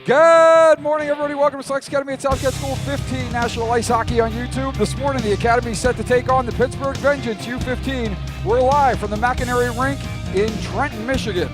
Good morning, everybody. Welcome to SASKS Academy at South Kent School 15 National Ice Hockey on YouTube. This morning, the Academy is set to take on the Pittsburgh Vengeance U15. We're live from the McInerney Rink in Trenton, Michigan.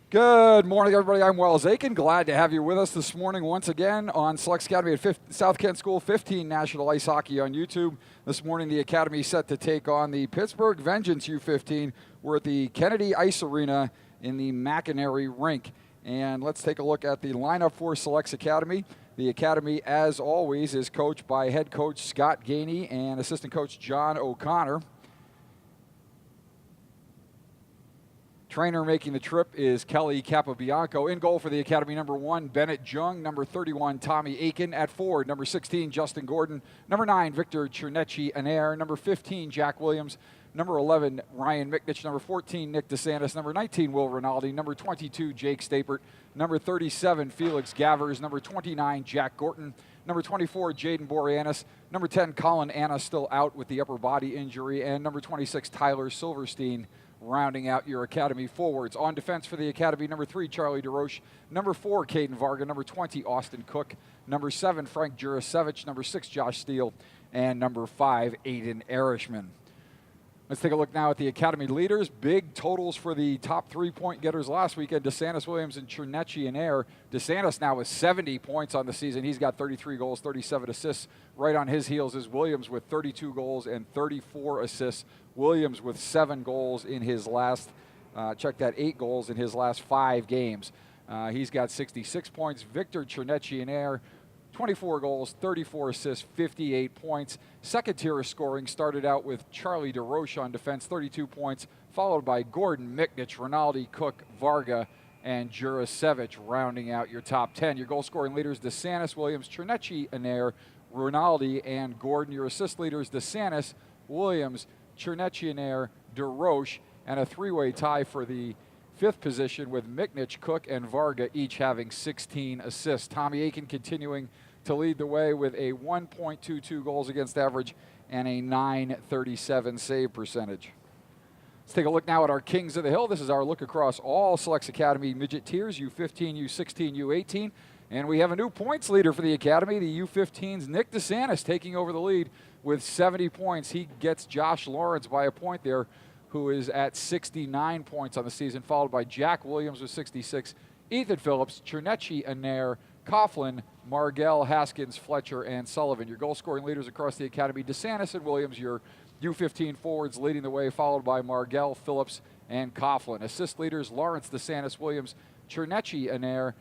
Good morning, everybody. I'm Wells Aiken. Glad to have you with us this morning once again on SASKS Academy at South Kent School 15 National Ice Hockey on YouTube. This morning, the Academy is set to take on the Pittsburgh Vengeance U15. We're at the Kennedy Ice Arena in the McInerney Rink. And let's take a look at the lineup for SASKS Academy. The Academy, as always, is coached by head coach Scott Gainey and assistant coach John O'Connor. Trainer making the trip is Kelly Capobianco. In goal for the Academy, number 1, Bennett Jung. Number 31, Tommy Aiken. At forward, number 16, Justin Gordon. Number 9, Victor Chernechy-Anair. Number 15, Jack Williams. Number 11, Ryan Miknich. Number 14, Nick DeSantis. Number 19, Will Rinaldi. Number 22, Jake Stapert. Number 37, Felix Gavers. Number 29, Jack Gorton. Number 24, Jaden Boreanaz. Number 10, Colin Anna, still out with the upper body injury. And number 26, Tyler Silverstein, rounding out your Academy forwards. On defense for the Academy, number 3, Charlie DeRoche. Number 4, Caden Varga. Number 20, Austin Cook. Number 7, Frank Jurasevich. Number 6, Josh Steele. And number 5, Aiden Erishman. Let's take a look now at the Academy leaders. Big totals for the top 3-point getters last weekend. DeSantis, Williams, and Chernechy-Anair. DeSantis now with 70 points on the season. He's got 33 goals, 37 assists. Right on his heels is Williams with 32 goals and 34 assists. Williams with 7 goals in his last, 8 goals in his last 5 games. He's got 66 points. Victor Chernechy-Anair, 24 goals, 34 assists, 58 points. Second tier of scoring started out with Charlie DeRoche on defense, 32 points, followed by Gordon, Miknich, Rinaldi, Cook, Varga, and Jurasevich, rounding out your top 10. Your goal scoring leaders, DeSantis, Williams, Chernechy-Anair, Rinaldi, and Gordon. Your assist leaders, DeSantis, Williams, Chernechy-Anair, DeRoche, and a 3-way tie for the 5th position with Miknich, Cook, and Varga each having 16 assists. Tommy Aiken continuing to lead the way with a 1.22 goals against average and a .937 save percentage. Let's take a look now at our Kings of the Hill. This is our look across all SASKS Academy midget tiers, U15, U16, U18. And we have a new points leader for the Academy, the U15's Nick DeSantis taking over the lead with 70 points. He gets Josh Lawrence by a point there, who is at 69 points on the season, followed by Jack Williams with 66, Ethan Phillips, Chernechy-Anair, Coughlin, Margell, Haskins, Fletcher, and Sullivan. Your goal-scoring leaders across the Academy, DeSantis and Williams, your U15 forwards leading the way, followed by Margell, Phillips, and Coughlin. Assist leaders, Lawrence, DeSantis, Williams, Chernechy-Anair,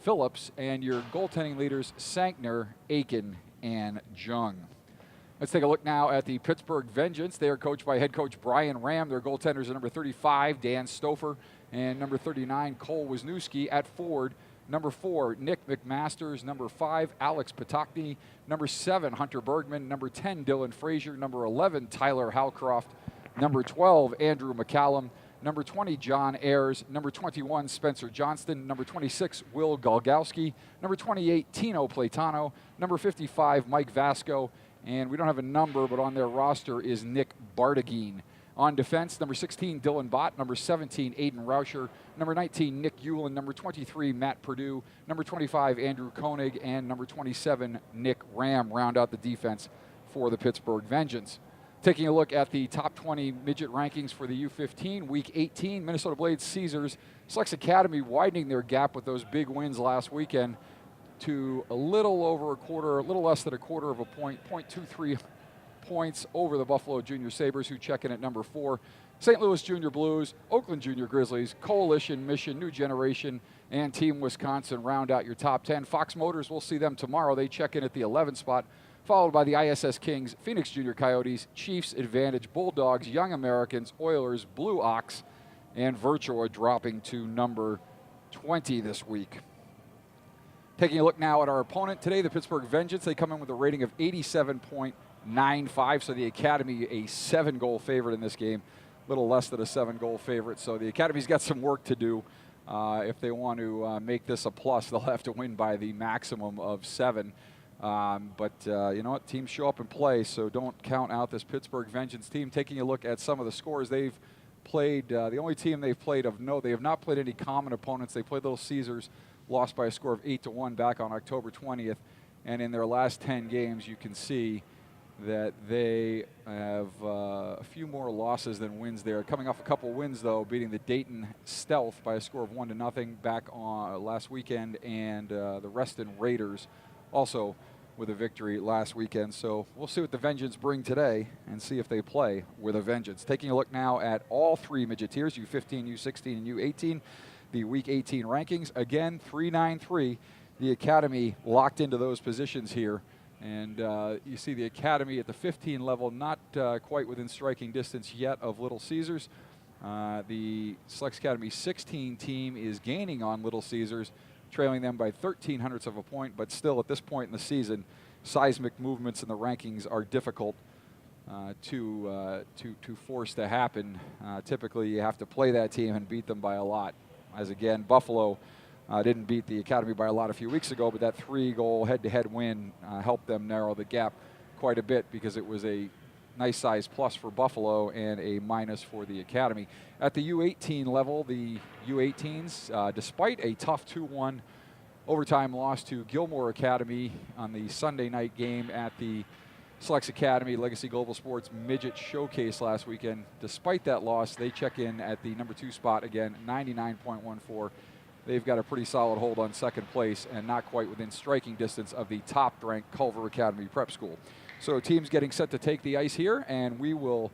Phillips, and your goaltending leaders, Sankner, Aiken, and Jung. Let's take a look now at the Pittsburgh Vengeance. They are coached by head coach Brian Ram. Their goaltenders are number 35, Dan Stouffer, and number 39, Cole Wisniewski. At forward, number 4, Nick McMasters. Number 5, Alex Patokny. Number 7, Hunter Bergman. Number 10, Dylan Frazier. Number 11, Tyler Halcroft. Number 12, Andrew McCallum. Number 20, John Ayers. Number 21, Spencer Johnston. Number 26, Will Golgowski. Number 28, Tino Platano. Number 55, Mike Vasco. And we don't have a number, but on their roster is Nick Bardagine. On defense, number 16, Dylan Bott. Number 17, Aiden Rauscher. Number 19, Nick Hewlin. Number 23, Matt Perdue. Number 25, Andrew Koenig. And number 27, Nick Ram round out the defense for the Pittsburgh Vengeance. Taking a look at the top 20 midget rankings for the U15, Week 18, Minnesota Blades Caesars. SASKS Academy widening their gap with those big wins last weekend to a little less than a quarter of a point, 0.23 points over the Buffalo Junior Sabres, who check in at number 4. St. Louis Junior Blues, Oakland Junior Grizzlies, Coalition, Mission, New Generation, and Team Wisconsin round out your top 10. Fox Motors, we'll see them tomorrow. They check in at the 11th spot, followed by the ISS Kings, Phoenix Junior Coyotes, Chiefs, Advantage, Bulldogs, Young Americans, Oilers, Blue Ox, and Virtua dropping to number 20 this week. Taking a look now at our opponent today, the Pittsburgh Vengeance. They come in with a rating of 87.95, so the Academy a 7-goal favorite in this game, a little less than a 7-goal favorite. So the Academy's got some work to do. If they want to make this a plus, they'll have to win by the maximum of 7. But you know what? Teams show up and play, so don't count out this Pittsburgh Vengeance team. Taking a look at some of the scores they've played, the only team they've played of note, they have not played any common opponents. They played Little Caesars, lost by a score of 8-1 back on October 20th. And in their last 10 games, you can see that they have a few more losses than wins there. Coming off a couple wins, though, beating the Dayton Stealth by a score of 1-0 back on last weekend, and the Reston Raiders also with a victory last weekend. So we'll see what the Vengeance bring today and see if they play with a vengeance. Taking a look now at all 3 midget tiers, U15, U16, and U18, the Week 18 rankings. Again, 3-9-3. The Academy locked into those positions here. And you see the Academy at the 15 level, not quite within striking distance yet of Little Caesars. The SASKS Academy 16 team is gaining on Little Caesars, trailing them by 0.13 of a point, but still at this point in the season, seismic movements in the rankings are difficult to force to happen. Typically, you have to play that team and beat them by a lot. As again, Buffalo didn't beat the Academy by a lot a few weeks ago, but that 3-goal head-to-head win helped them narrow the gap quite a bit, because it was a nice size plus for Buffalo and a minus for the Academy. At the U18 level, the U18s, despite a tough 2-1 overtime loss to Gilmore Academy on the Sunday night game at the SASKS Academy Legacy Global Sports Midget Showcase last weekend, despite that loss, they check in at the number 2 spot again, 99.14. They've got a pretty solid hold on second place and not quite within striking distance of the top-ranked Culver Academy Prep School. So teams getting set to take the ice here, and we will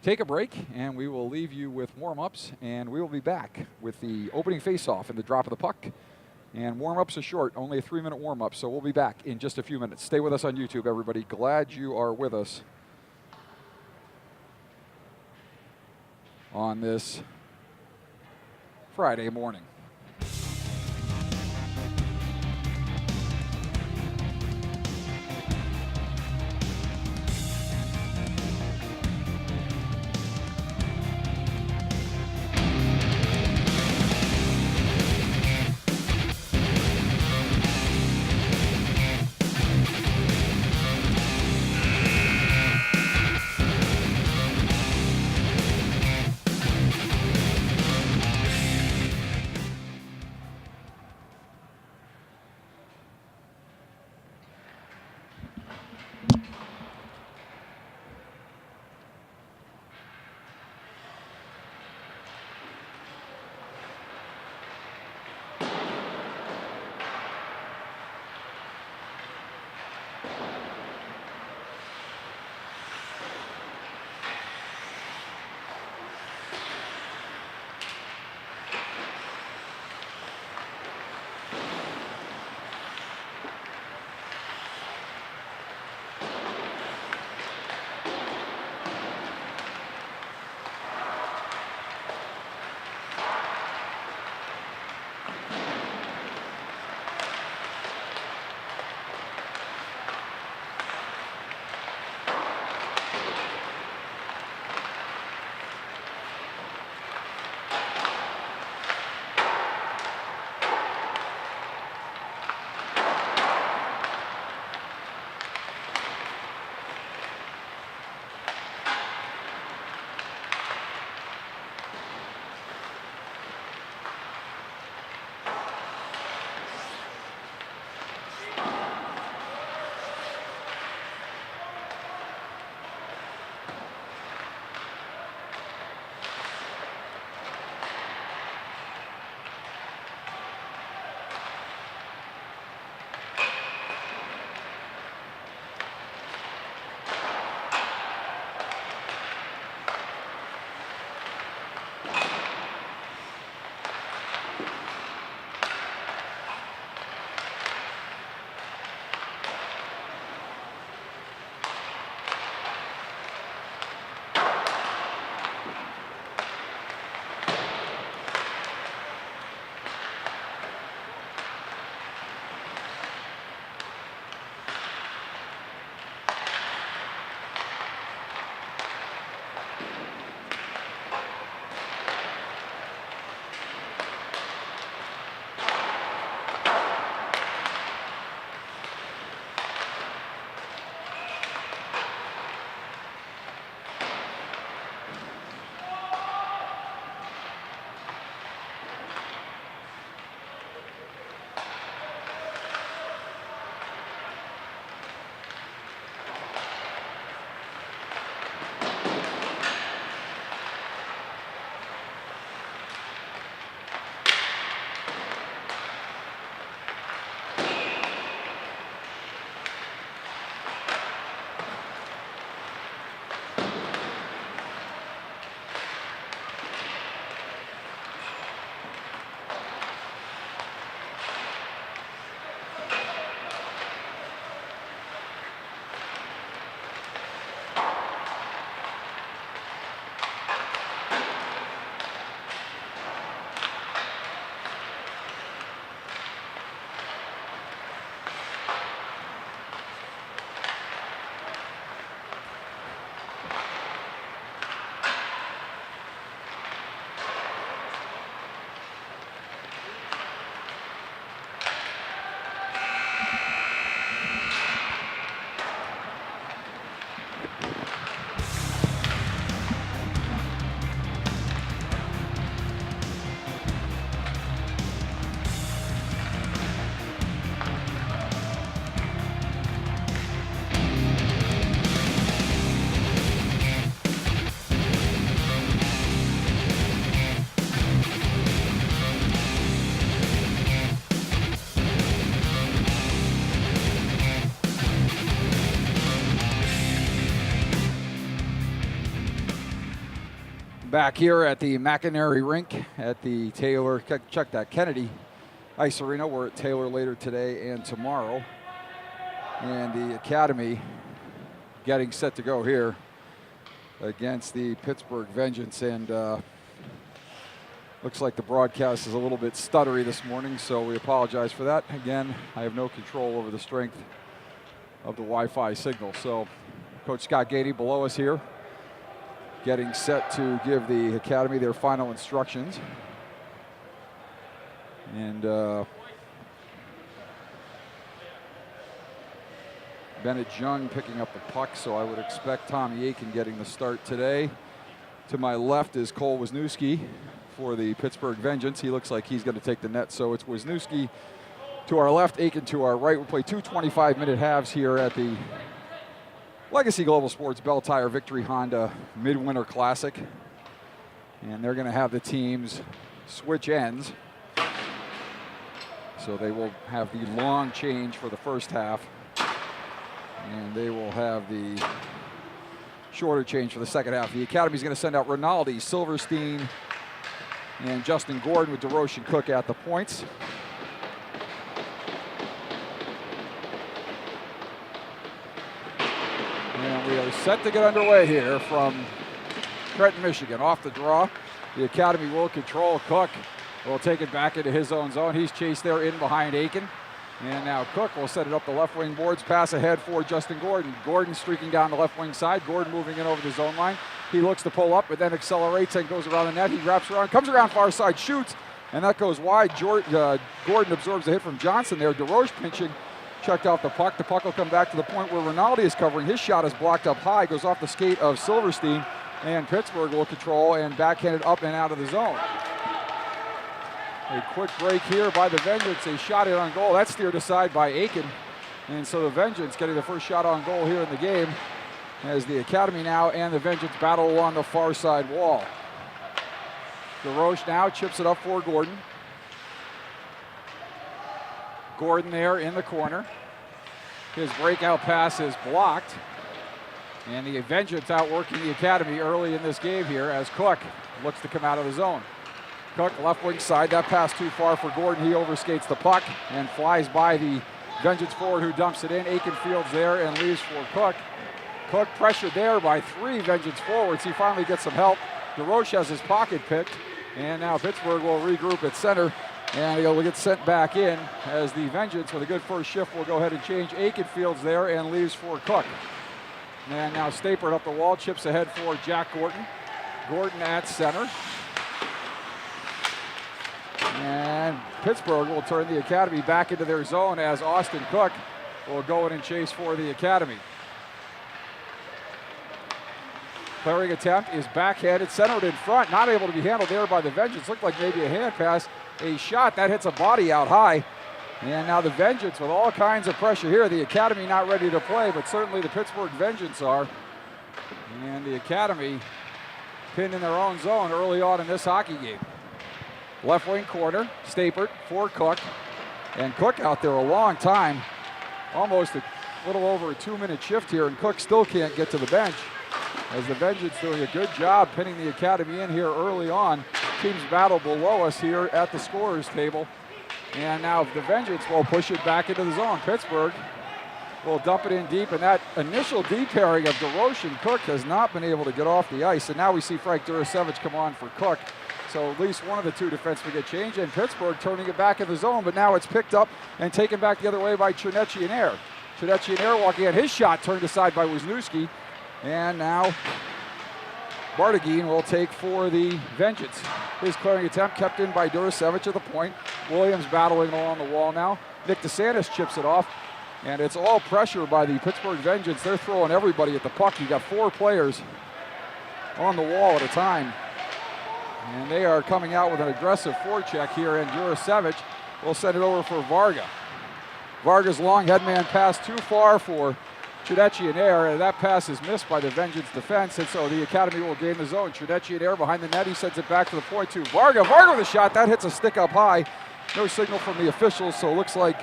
take a break, and we will leave you with warm-ups, and we will be back with the opening face-off and the drop of the puck. And warm-ups are short, only a 3-minute warm-up, so we'll be back in just a few minutes. Stay with us on YouTube, everybody. Glad you are with us on this Friday morning. Back here at the McInerney Rink at the Taylor, check that, Kennedy Ice Arena. We're at Taylor later today and tomorrow. And the Academy getting set to go here against the Pittsburgh Vengeance. And looks like the broadcast is a little bit stuttery this morning, so we apologize for that. Again, I have no control over the strength of the Wi-Fi signal. So Coach Scott Gady below us here, getting set to give the Academy their final instructions. And Bennett Jung picking up the puck, so I would expect Tommy Aiken getting the start today. To my left is Cole Wisniewski for the Pittsburgh Vengeance. He looks like he's going to take the net, so it's Wisniewski to our left, Aiken to our right. We'll play two 25-minute halves here at the Legacy Global Sports Bell Tire Victory Honda Midwinter Classic. And they're going to have the teams switch ends. So they will have the long change for the first half. And they will have the shorter change for the second half. The Academy's going to send out Rinaldi, Silverstein, and Justin Gordon with DeRoche and Cook at the points. And we are set to get underway here from Trenton, Michigan. Off the draw, the Academy will control. Cook will take it back into his own zone. He's chased there in behind Aiken. And now Cook will set it up the left wing boards. Pass ahead for Justin Gordon. Gordon streaking down the left wing side. Gordon moving in over the zone line. He looks to pull up, but then accelerates and goes around the net. He wraps around, comes around far side, shoots, and that goes wide. Gordon absorbs a hit from Johnson there. DeRoche pinching, checked off the puck. The puck will come back to the point where Rinaldi is covering. His shot is blocked up high, goes off the skate of Silverstein, and Pittsburgh will control and backhand it up and out of the zone. A quick break here by the Vengeance. A shot in on goal. That's steered aside by Aiken. And so the Vengeance getting the first shot on goal here in the game as the Academy now and the Vengeance battle along the far side wall. DeRoche now chips it up for Gordon. Gordon there in the corner. His breakout pass is blocked. And the Vengeance outworking the Academy early in this game here as Cook looks to come out of the zone. Cook, left wing side, that pass too far for Gordon. He overskates the puck and flies by the Vengeance forward who dumps it in. Aiken fields there and leaves for Cook. Cook pressured there by three Vengeance forwards. He finally gets some help. DeRoche has his pocket picked, and now Pittsburgh will regroup at center, and he'll get sent back in as the Vengeance with a good first shift will go ahead and change. Aiken fields there and leaves for Cook. And now Stapert up the wall, chips ahead for Jack Gordon. Gordon at center. And Pittsburgh will turn the Academy back into their zone as Austin Cook will go in and chase for the Academy. Clearing attempt is backhanded, centered in front, not able to be handled there by the Vengeance. Looked like maybe a hand pass, a shot that hits a body out high. And now the Vengeance with all kinds of pressure here. The Academy not ready to play, but certainly the Pittsburgh Vengeance are. And the Academy pinned in their own zone early on in this hockey game. Left wing corner, Stapert for Cook. And Cook out there a long time, almost a little over a 2-minute shift here, and Cook still can't get to the bench. As the Vengeance doing a good job pinning the Academy in here early on. Teams battle below us here at the scorers table. And now the Vengeance will push it back into the zone. Pittsburgh will dump it in deep, and that initial deep pairing of DeRoche and Cook has not been able to get off the ice. And now we see Frank Durasevich come on for Cook. So at least one of the two defensemen get changed, and Pittsburgh turning it back in the zone, but now it's picked up and taken back the other way by Chernetchianair. Chernetchianair walking in, his shot turned aside by Wisniewski, and now Bardagine will take for the Vengeance. His clearing attempt kept in by Durasevich at the point. Williams battling along the wall now. Nick DeSantis chips it off, and it's all pressure by the Pittsburgh Vengeance. They're throwing everybody at the puck. You got 4 players on the wall at a time. And they are coming out with an aggressive forecheck here, and Durasevich will send it over for Varga. Varga's long headman pass too far for Chernetchianair, and that pass is missed by the Vengeance defense, and so the Academy will gain the zone. Chernetchianair behind the net, he sends it back to the point to Varga. Varga with a shot, that hits a stick up high. No signal from the officials, so it looks like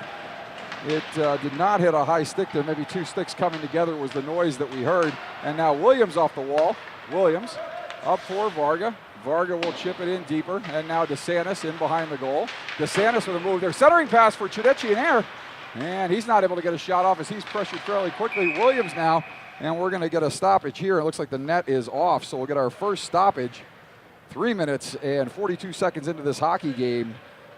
it did not hit a high stick there. Maybe 2 sticks coming together was the noise that we heard. And now Williams off the wall. Williams Up for Varga. Varga will chip it in deeper, and now DeSantis in behind the goal. DeSantis with a move there. Centering pass for Chidechi in air, and he's not able to get a shot off as he's pressured fairly quickly. Williams now, and we're going to get a stoppage here. It looks like the net is off, so we'll get our first stoppage 3 minutes and 42 seconds into this hockey game.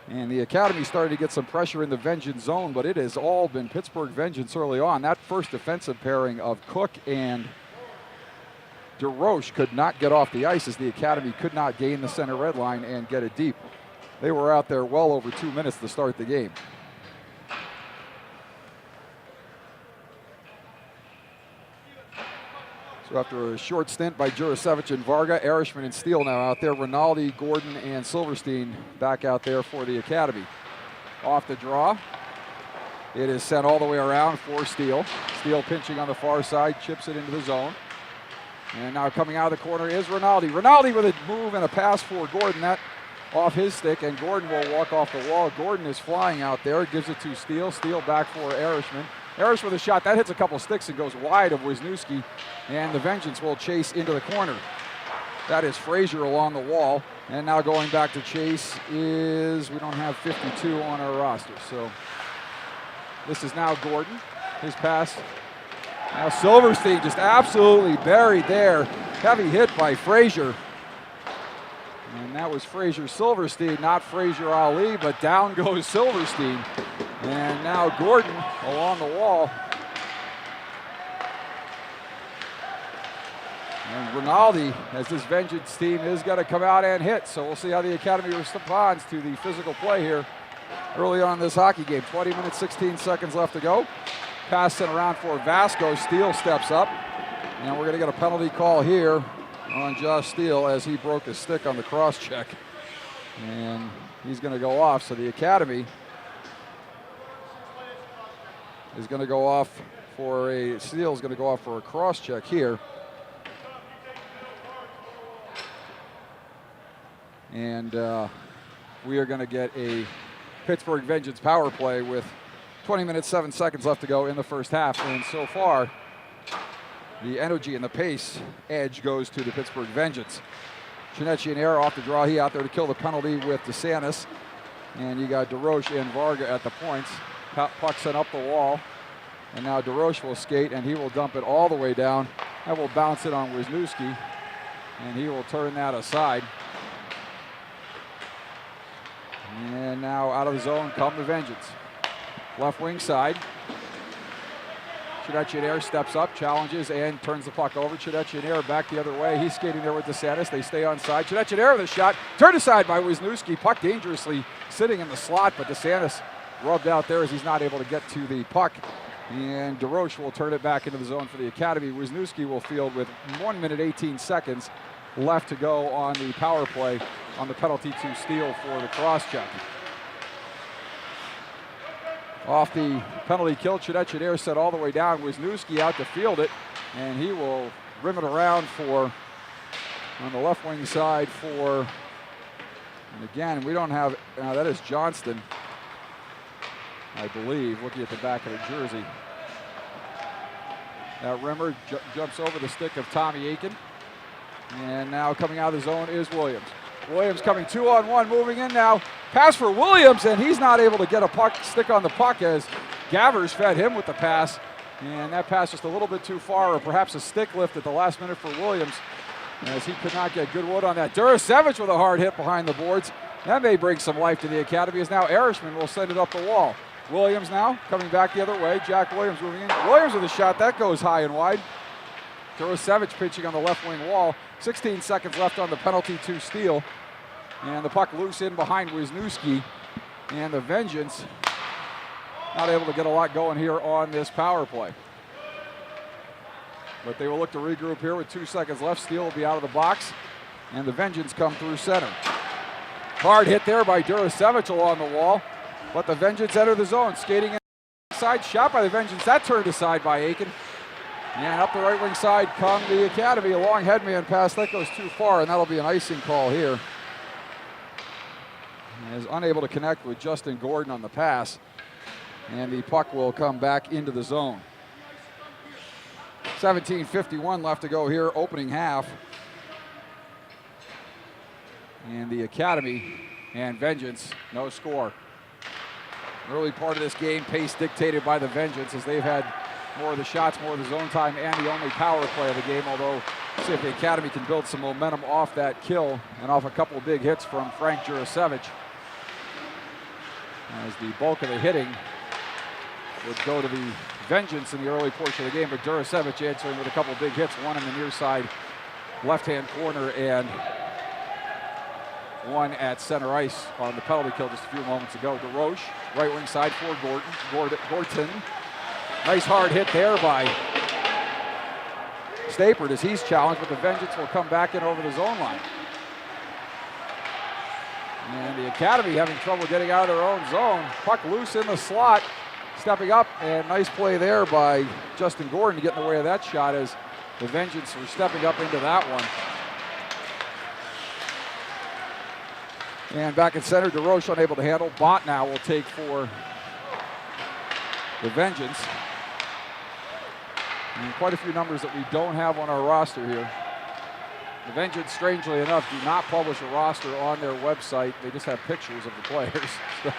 And the Academy started to get some pressure in the Vengeance zone, but it has all been Pittsburgh Vengeance early on. That first defensive pairing of Cook and DeRoche could not get off the ice as the Academy could not gain the center red line and get it deep. They were out there well over 2 minutes to start the game. So after a short stint by Jurasevich and Varga, Erishman and Steele now out there. Rinaldi, Gordon, and Silverstein back out there for the Academy. Off the draw. It is sent all the way around for Steele. Steele pinching on the far side, chips it into the zone. And now coming out of the corner is Rinaldi. Rinaldi with a move and a pass for Gordon. That off his stick, and Gordon will walk off the wall. Gordon is flying out there, gives it to Steele. Steele back for Erishman. Erishman with a shot. That hits a couple sticks and goes wide of Wisniewski, and the Vengeance will chase into the corner. That is Frazier along the wall. And now going back to chase is, we don't have 52 on our roster. So this is now Gordon. His pass. Now Silverstein just absolutely buried there. Heavy hit by Frazier. And that was Frazier Silverstein, not Frazier Ali, but down goes Silverstein. And now Gordon along the wall. And Rinaldi, as this Vengeance team, is going to come out and hit. So we'll see how the Academy responds to the physical play here early on in this hockey game. 20 minutes, 16 seconds left to go. Pass sent around for Vasco. Steele steps up. And we're going to get a penalty call here on Josh Steele as he broke his stick on the cross check. And he's going to go off. So the Academy is going to go off for a, Steele's going to go off for a cross check here. And we are going to get a Pittsburgh Vengeance power play with 20 minutes, 7 seconds left to go in the first half. And so far, the energy and the pace edge goes to the Pittsburgh Vengeance. Chinechi and Air off the draw. He out there to kill the penalty with DeSantis. And you got DeRoche and Varga at the points. Puck sent up the wall. And now DeRoche will skate, and he will dump it all the way down. That will bounce it on Wisniewski. And he will turn that aside. And now out of the zone come the Vengeance. Left wing side. Chinechi Air steps up, challenges, and turns the puck over. Chinechi Air back the other way. He's skating there with DeSantis. They stay on side. Chinechi Air with a shot. Turned aside by Wisniewski. Puck dangerously sitting in the slot, but DeSantis rubbed out there as he's not able to get to the puck. And DeRoche will turn it back into the zone for the Academy. Wisniewski will field with 1 minute, 18 seconds left to go on the power play on the penalty to Steele for the cross check. Off the penalty kill, Chinechi Air set all the way down. Wisniewski out to field it, and he will rim it around for, on the left wing side for, and again, we don't have, that is Johnston, I believe, looking at the back of the jersey. That rimmer jumps over the stick of Tommy Aiken. And now coming out of the zone is Williams. Williams coming 2-on-1, moving in now. Pass for Williams, and he's not able to get a puck, stick on the puck as Gavers fed him with the pass. And that pass just a little bit too far, or perhaps a stick lift at the last minute for Williams, as he could not get good wood on that. Jurasevich with a hard hit behind the boards. That may bring some life to the Academy, as now Erishman will send it up the wall. Williams now coming back the other way. Jack Williams moving in. Williams with a shot. That goes high and wide. Jurasevich pitching on the left wing wall. 16 seconds left on the penalty to Steele. And the puck loose in behind Wisniewski. And the Vengeance not able to get a lot going here on this power play. But they will look to regroup here with 2 seconds left. Steele will be out of the box. And the Vengeance come through center. Hard hit there by Jurasevich along the wall. But the Vengeance enter the zone. Skating inside, shot by the Vengeance. That turned aside by Aiken. And up the right wing side come the Academy. A long headman pass. That goes too far, and that'll be an icing call here. Is unable to connect with Justin Gordon on the pass. And the puck will come back into the zone. 17:51 left to go here, opening half. And the Academy and Vengeance, no score. Early part of this game, pace dictated by the Vengeance as they've had more of the shots, more of the zone time, and the only power play of the game, although see if the Academy can build some momentum off that kill and off a couple of big hits from Frank Jurasevich. As the bulk of the hitting would go to the Vengeance in the early portion of the game, but Jurasevich answering with a couple of big hits, one in the near side left-hand corner and one at center ice on the penalty kill just a few moments ago. DeRoche, right wing side for Gorton. Nice hard hit there by Stapert as he's challenged, but the Vengeance will come back in over the zone line. And the Academy having trouble getting out of their own zone. Puck loose in the slot, stepping up, and nice play there by Justin Gordon to get in the way of that shot as the Vengeance were stepping up into that one. And back at center, DeRoche unable to handle. Bont now will take for the Vengeance. And quite a few numbers that we don't have on our roster here. The Vengeance, strangely enough, do not publish a roster on their website. They just have pictures of the players. So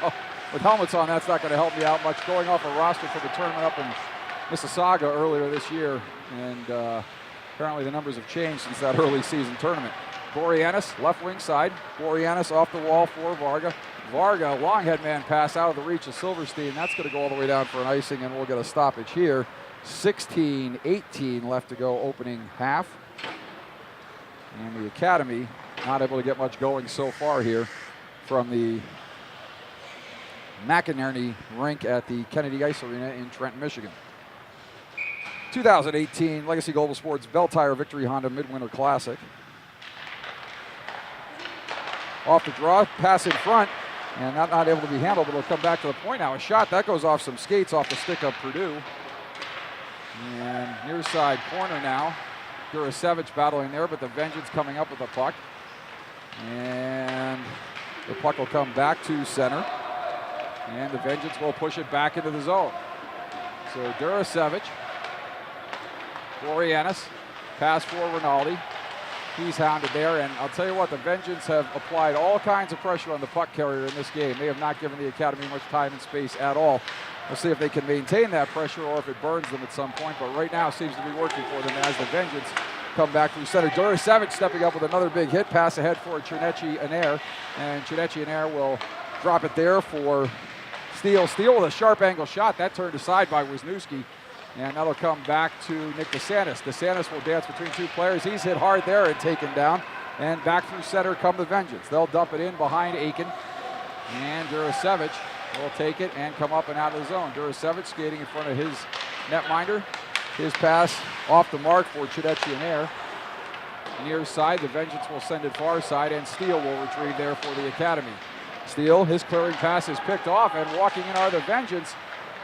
with helmets on, that's not going to help me out much. Going off a roster for the tournament up in Mississauga earlier this year. And apparently the numbers have changed since that early season tournament. Boreanaz, left wing side. Boreanaz off the wall for Varga. Varga, long head man pass out of the reach of Silverstein. That's going to go all the way down for an icing, and we'll get a stoppage here. 16-18 left to go opening half. And the Academy not able to get much going so far here from the McInerney rink at the Kennedy Ice Arena in Trenton, Michigan. 2018 Legacy Global Sports Bell Tire Victory Honda Midwinter Classic. Off the draw, pass in front, and not able to be handled, but it'll come back to the point now. A shot, that goes off some skates off the stick of Purdue. And near side corner now. Jurasevich battling there, but the Vengeance coming up with the puck. And the puck will come back to center. And the Vengeance will push it back into the zone. So Jurasevich, Boreanaz, pass for Rinaldi. He's hounded there, and I'll tell you what, the Vengeance have applied all kinds of pressure on the puck carrier in this game. They have not given the Academy much time and space at all. We'll see if they can maintain that pressure or if it burns them at some point, but right now seems to be working for them as the Vengeance come back through center. Jurasevich stepping up with another big hit, pass ahead for Chernechy-Anair, and Chernechy-Anair will drop it there for Steele. Steele with a sharp angle shot, that turned aside by Wisniewski. And that'll come back to Nick DeSantis. DeSantis will dance between two players. He's hit hard there and taken down. And back through center come the Vengeance. They'll dump it in behind Aiken. And Jurasevich will take it and come up and out of the zone. Jurasevich skating in front of his netminder. His pass off the mark for Chernechy-Anair. Near side, the Vengeance will send it far side, and Steele will retrieve there for the Academy. Steele, his clearing pass is picked off, and walking in are the Vengeance.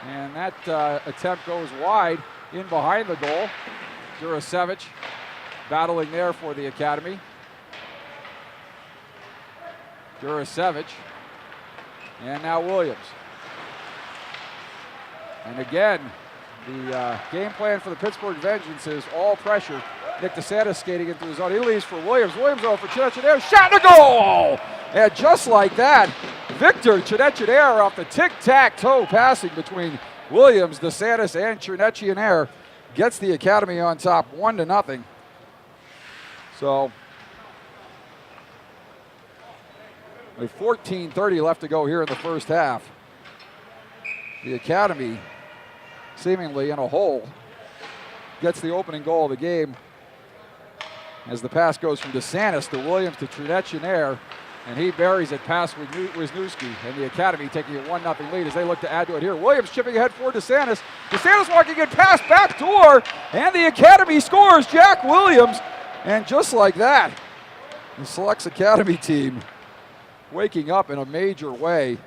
And that attempt goes wide in behind the goal. Jurasevich battling there for the Academy. Jurasevich. And now Williams. And again, the game plan for the Pittsburgh Vengeance is all pressure. Nick DeSantis skating into his zone. He leaves for Williams. Williams over for Chernechy-Anair. Shot to goal! And just like that, Victor Chernechy-Anair off the tic-tac-toe passing between Williams, DeSantis, and Chernechy-Anair gets the Academy on top 1-0. So, with 14:30 left to go here in the first half, the Academy seemingly in a hole gets the opening goal of the game as the pass goes from DeSantis to Williams to Chernechy-Anair. And he buries it past Wisniewski, and the Academy taking a 1-0 lead as they look to add to it here. Williams chipping ahead for DeSantis. DeSantis walking in past back door, and the Academy scores. Jack Williams, and just like that, the Selects Academy team waking up in a major way,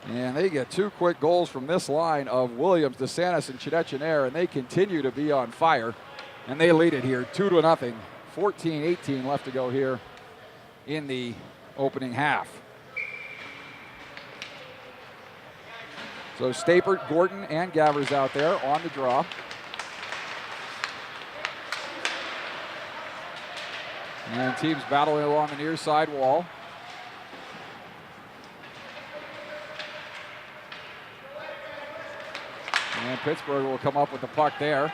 and they get two quick goals from this line of Williams, DeSantis, and Chernechy-Anair, and they continue to be on fire, and they lead it here 2-0. 14-18 left to go here in the opening half. So Stapert, Gordon, and Gavers out there on the draw. And teams battling along the near side wall. And Pittsburgh will come up with the puck there.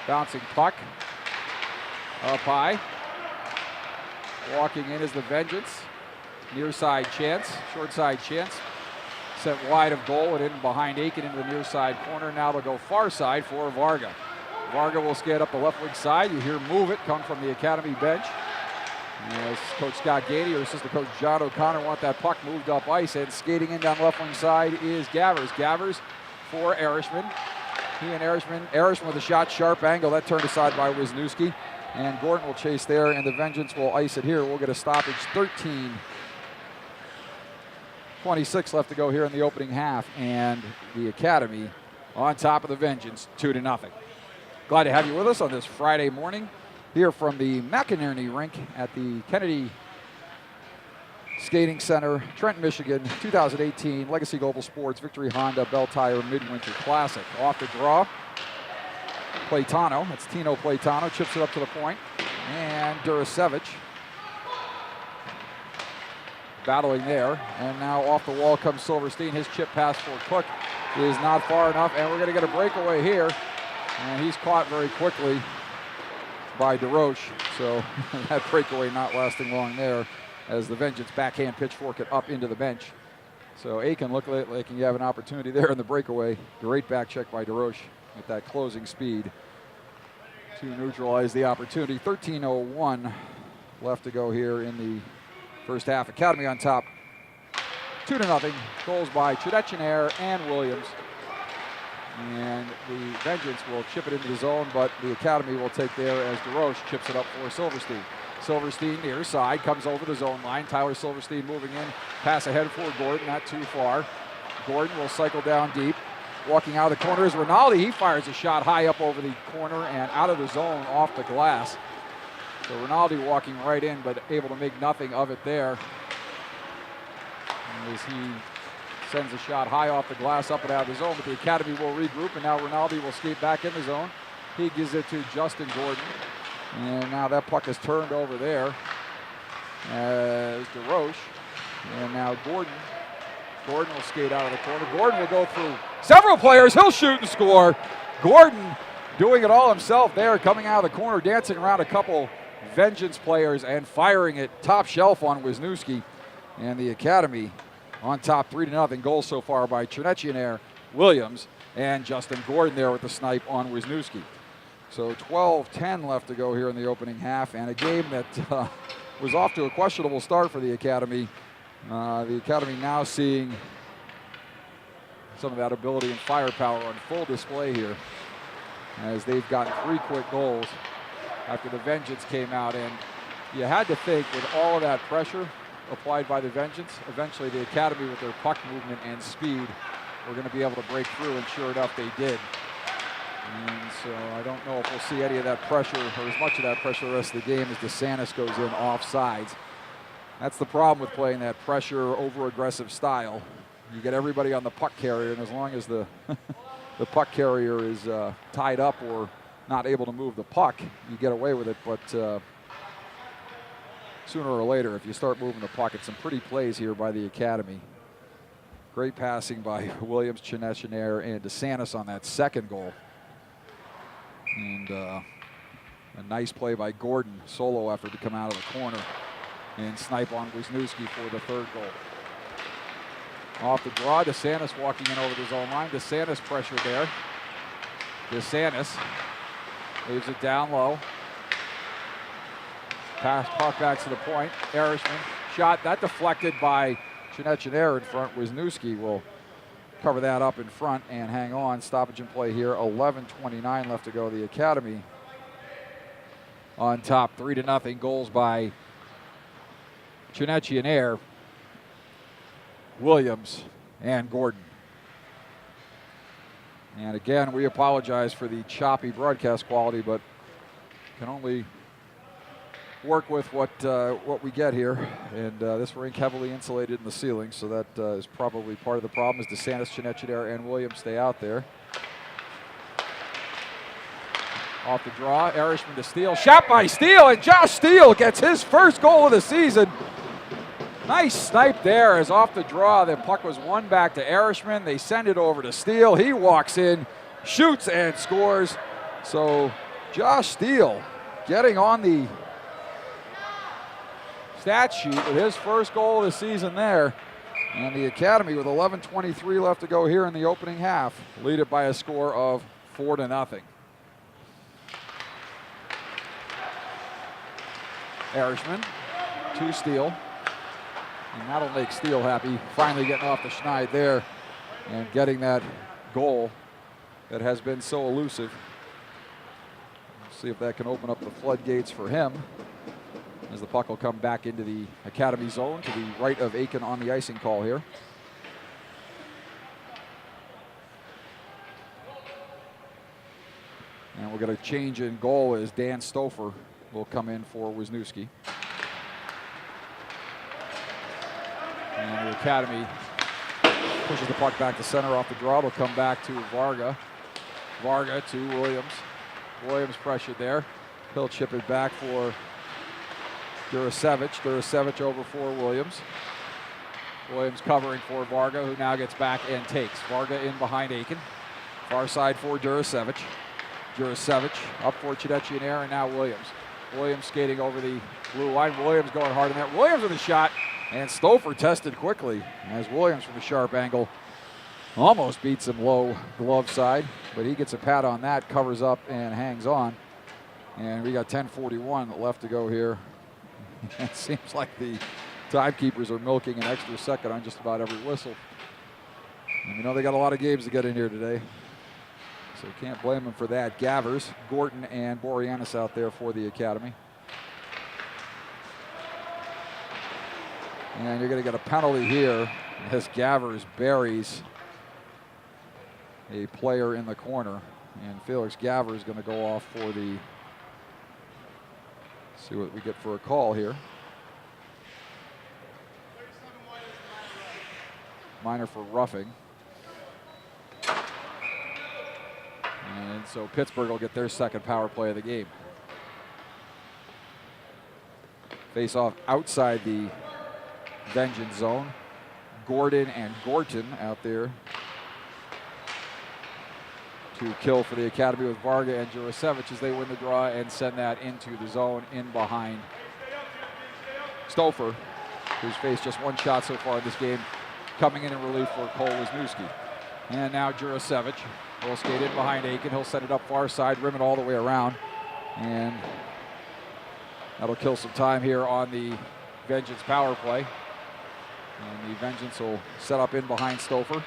Bouncing puck. Up high. Walking in is the Vengeance. Near side chance, short side chance. Sent wide of goal and in behind Aiken into the near side corner. Now they'll go far side for Varga. Varga will skate up the left wing side. You hear Move It come from the Academy bench. As Coach Scott Gady or assistant coach John O'Connor want that puck moved up ice, and skating in down left wing side is Gavers. Gavers for Erishman. He and Erishman with a shot, sharp angle. That turned aside by Wisniewski. And Gordon will chase there, and the Vengeance will ice it here. We'll get a stoppage. 13:26 left to go here in the opening half, and the Academy on top of the Vengeance, 2-0. Glad to have you with us on this Friday morning here from the McInerney Rink at the Kennedy Skating Center, Trenton, Michigan, 2018 Legacy Global Sports Victory Honda Bell Tire Midwinter Classic. Off the draw, Platano, that's Tino Platano, chips it up to the point, and Durasevich battling there, and now off the wall comes Silverstein. His chip pass for Cook is not far enough, and we're going to get a breakaway here, and he's caught very quickly by DeRoche, so that breakaway not lasting long there as the Vengeance backhand pitchfork it up into the bench. So Aiken looked like you have an opportunity there in the breakaway. Great back check by DeRoche with that closing speed to neutralize the opportunity. 13:01 left to go here in the first half. Academy on top, 2-0. Goals by Chudetchinair and Williams. And the Vengeance will chip it into the zone, but the Academy will take there as DeRoche chips it up for Silverstein. Silverstein near side, comes over the zone line. Tyler Silverstein moving in, pass ahead for Gordon, not too far. Gordon will cycle down deep. Walking out of the corner is Rinaldi. He fires a shot high up over the corner and out of the zone off the glass. So Rinaldi walking right in, but able to make nothing of it there. As he sends a shot high off the glass up and out of the zone, but the Academy will regroup, and now Rinaldi will skate back in the zone. He gives it to Justin Gordon. And now that puck is turned over there as DeRoche. And now Gordon will skate out of the corner. Gordon will go through several players. He'll shoot and score. Gordon doing it all himself there, coming out of the corner, dancing around a couple Vengeance players and firing it top shelf on Wisniewski. And the Academy on top, 3-0. Goals so far by Chernetchionair, Williams, and Justin Gordon there with the snipe on Wisniewski. So 12:10 left to go here in the opening half, and a game that was off to a questionable start for the Academy. The Academy now seeing some of that ability and firepower on full display here, as they've gotten 3 quick goals after the Vengeance came out. And you had to think, with all of that pressure applied by the Vengeance, eventually the Academy with their puck movement and speed were going to be able to break through, and sure enough they did. And so I don't know if we'll see any of that pressure, or as much of that pressure the rest of the game, as DeSantis goes in off sides. That's the problem with playing that pressure, over-aggressive style. You get everybody on the puck carrier, and as long as the the puck carrier is tied up or not able to move the puck, you get away with it. But sooner or later, if you start moving the puck, it's some pretty plays here by the Academy. Great passing by Williams, Chernetchionair, and DeSantis on that second goal. And a nice play by Gordon, solo effort to come out of the corner and snipe on Wisniewski for the third goal. Off the draw, DeSantis walking in over the zone line. DeSantis pressure there. DeSantis leaves it down low. Pass puck back to the point. Erishman shot, that deflected by Chernetchionair in front. Wisniewski will cover that up in front and hang on. Stoppage in play here. 11:29 left to go. The Academy on top, 3-0. Goals by Chernetchionair, Williams, and Gordon. And again, we apologize for the choppy broadcast quality, but can only work with what we get here. And this rink heavily insulated in the ceiling, so that is probably part of the problem, as DeSantis, Chernetchionair, and Williams stay out there. Off the draw, Erishman to Steele. Shot by Steele, and Josh Steele gets his first goal of the season. Nice snipe there as off the draw. The puck was won back to Erishman. They send it over to Steele. He walks in, shoots, and scores. So Josh Steele getting on the stat sheet with his first goal of the season there. And the Academy, with 11:23 left to go here in the opening half, lead it by a score of 4-0. Erishman to Steele. And that'll make Steele happy, finally getting off the schneid there and getting that goal that has been so elusive. Let's see if that can open up the floodgates for him as the puck will come back into the Academy zone to the right of Aiken on the icing call here. And we'll get a change in goal as Dan Stouffer will come in for Wisniewski. And the Academy pushes the puck back to center off the draw. It'll come back to Varga. Varga to Williams. Williams pressured there. He'll chip it back for Durasevich. Durasevich over for Williams. Williams covering for Varga, who now gets back and takes. Varga in behind Aiken. Far side for Durasevich. Durasevich up for Chidechi and Aaron, now Williams. Williams skating over the blue line. Williams going hard in there. Williams with a shot. And Stouffer tested quickly as Williams from the sharp angle almost beats him low glove side, but he gets a pat on that, covers up and hangs on. And we got 10:41 left to go here. It seems like the timekeepers are milking an extra second on just about every whistle. And we know they got a lot of games to get in here today, so can't blame them for that. Gavers, Gorton, and Boreanaz out there for the Academy. And you're going to get a penalty here as Gavers buries a player in the corner. And Felix Gavers is going to go off for the, see what we get for a call here. Minor for roughing. And so Pittsburgh will get their second power play of the game. Face off outside the Vengeance zone. Gordon and Gorton out there to kill for the Academy with Varga and Jurasevich as they win the draw and send that into the zone in behind Stouffer, who's faced just one shot so far in this game, coming in relief for Cole Wisniewski. And now Jurasevich will skate in behind Aiken. He'll set it up far side, rim it all the way around. And that'll kill some time here on the Vengeance power play. And the Vengeance will set up in behind Stouffer.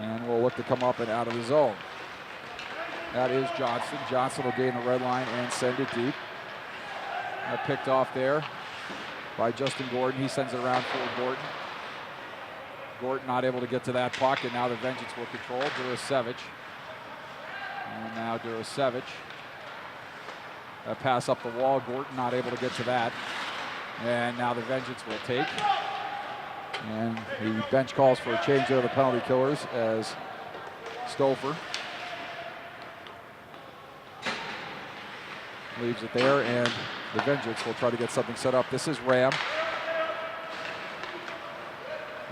And we'll look to come up and out of the zone. That is Johnson. Johnson will gain the red line and send it deep. That picked off there by Justin Gordon. He sends it around for Gordon. Gordon not able to get to that puck, and now the Vengeance will control. Durasevich. And now Durasevich. That pass up the wall. Gordon not able to get to that. And now the Vengeance will take. And the bench calls for a change there of the penalty killers as Stouffer leaves it there, and the Vengeance will try to get something set up. This is Ram.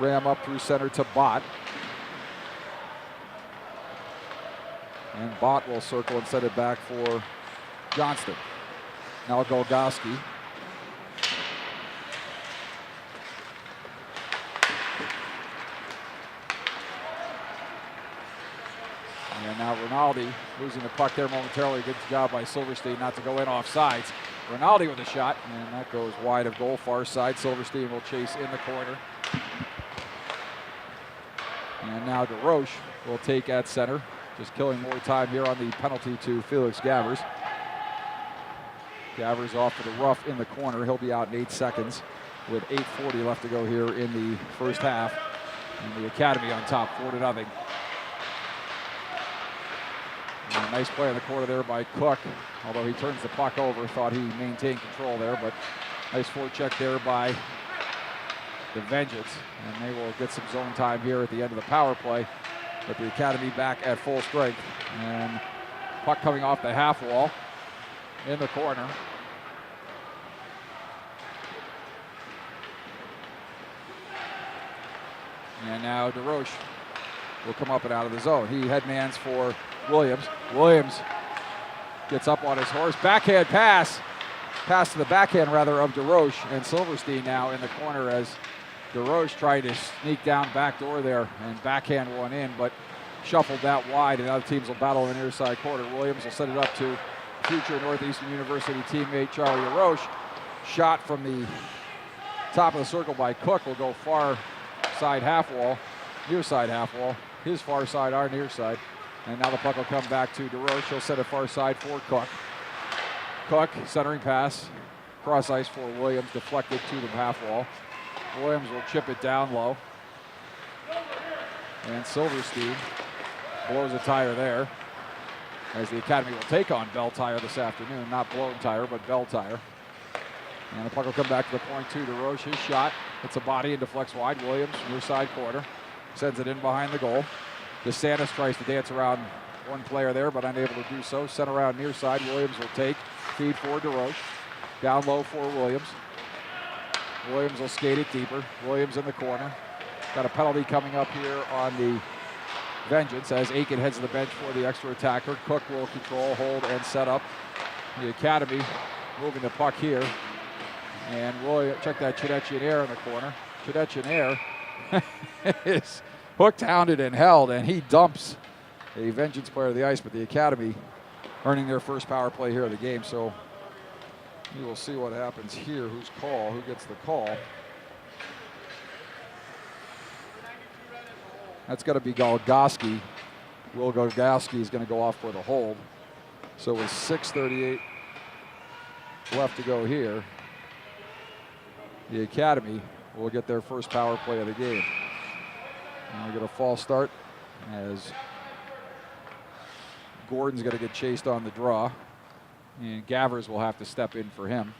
Ram up through center to Bott. And Bott will circle and set it back for Johnston. Now Golgoski. And now Rinaldi losing the puck there momentarily. Good job by Silverstein not to go in off sides. Rinaldi with a shot, and that goes wide of goal, far side. Silverstein will chase in the corner. And now DeRoche will take at center, just killing more time here on the penalty to Felix Gavers. Gavers off to the rough in the corner. He'll be out in 8 seconds with 8:40 left to go here in the first half. And the Academy on top, 4-0. And a nice play in the corner there by Cook, although he turns the puck over. Thought he maintained control there, but nice forecheck there by the Vengeance. And they will get some zone time here at the end of the power play. But the Academy back at full strength. And puck coming off the half wall in the corner. And now DeRoche will come up and out of the zone. He headmans for Williams. Williams gets up on his horse. Backhand pass. Pass to the backhand, rather, of DeRoche. And Silverstein now in the corner as DeRoche tried to sneak down backdoor there and backhand one in, but shuffled that wide, and other teams will battle in the near side corner. Williams will set it up to future Northeastern University teammate Charlie DeRoche. Shot from the top of the circle by Cook will go far side half wall, near side half wall. His far side, our near side. And now the puck will come back to DeRoche. He'll set it far side for Cook. Cook, centering pass, cross ice for Williams, deflected to the half wall. Williams will chip it down low. And Silverstein blows a tire there, as the Academy will take on Bell Tire this afternoon. Not blown tire, but Bell Tire. And the puck will come back to the point to DeRoche. His shot, it's a body and deflects wide. Williams, near side corner, sends it in behind the goal. DeSantis tries to dance around one player there, but unable to do so. Sent around near side. Williams will take, feed for DeRoche. Down low for Williams. Williams will skate it deeper. Williams in the corner. Got a penalty coming up here on the Vengeance as Aiken heads to the bench for the extra attacker. Cook will control, hold, and set up. The Academy moving the puck here. And Williams, check that Chidetchian in the corner. Chidetchian is hooked, hounded, and held, and he dumps a Vengeance player to the ice, but the Academy earning their first power play here of the game. So we will see what happens here. Who gets the call. That's got to be Golgoski. Will Golgoski is going to go off for the hold. So with 6:38 left to go here, the Academy will get their first power play of the game. And we get a false start as Gordon's going to get chased on the draw, and Gavers will have to step in for him.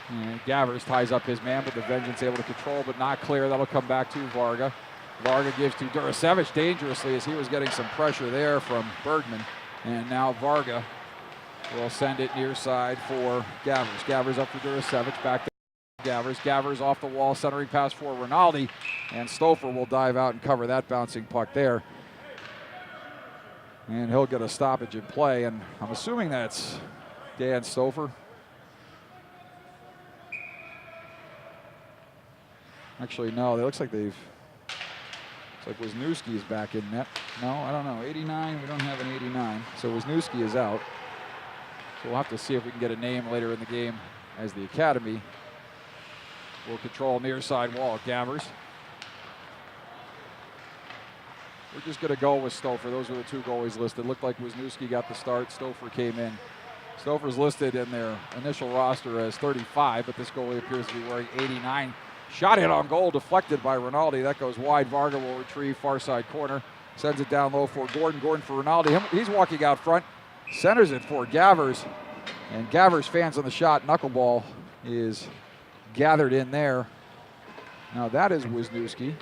And Gavers ties up his man, but the Vengeance able to control, but not clear. That'll come back to Varga. Varga gives to Durasevich dangerously as he was getting some pressure there from Bergman. And now Varga will send it near side for Gavers. Gavers up for Durasevich, back to Gavers. Gavers off the wall, centering pass for Rinaldi. And Stouffer will dive out and cover that bouncing puck there. And he'll get a stoppage in play. And I'm assuming that's Dan Stouffer. Actually, no, it looks like Wisniewski is back in net. No, I don't know. 89, we don't have an 89. So Wisniewski is out. So we'll have to see if we can get a name later in the game as the Academy will control near side wall. Gavers. We're just going to go with Stouffer. Those were the two goalies listed. Looked like Wisniewski got the start. Stouffer came in. Stouffer's listed in their initial roster as 35, but this goalie appears to be wearing 89. Shot hit on goal, deflected by Rinaldi. That goes wide. Varga will retrieve far side corner. Sends it down low for Gordon. Gordon for Rinaldi. He's walking out front. Centers it for Gavers. And Gavers fans on the shot. Knuckleball is gathered in there. Now that is Wisniewski.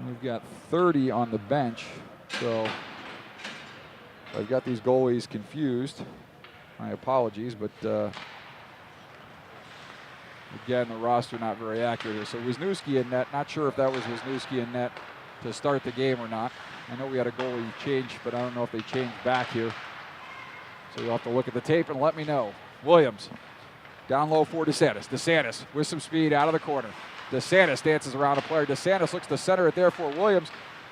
We've got 30 on the bench. So I've got these goalies confused. My apologies, but again, the roster not very accurate here. So Wisniewski in net. Not sure if that was Wisniewski in net to start the game or not. I know we had a goalie change, but I don't know if they changed back here. So you'll have to look at the tape and let me know. Williams down low for DeSantis. DeSantis with some speed out of the corner. DeSantis dances around a player. DeSantis looks to center it there for Williams.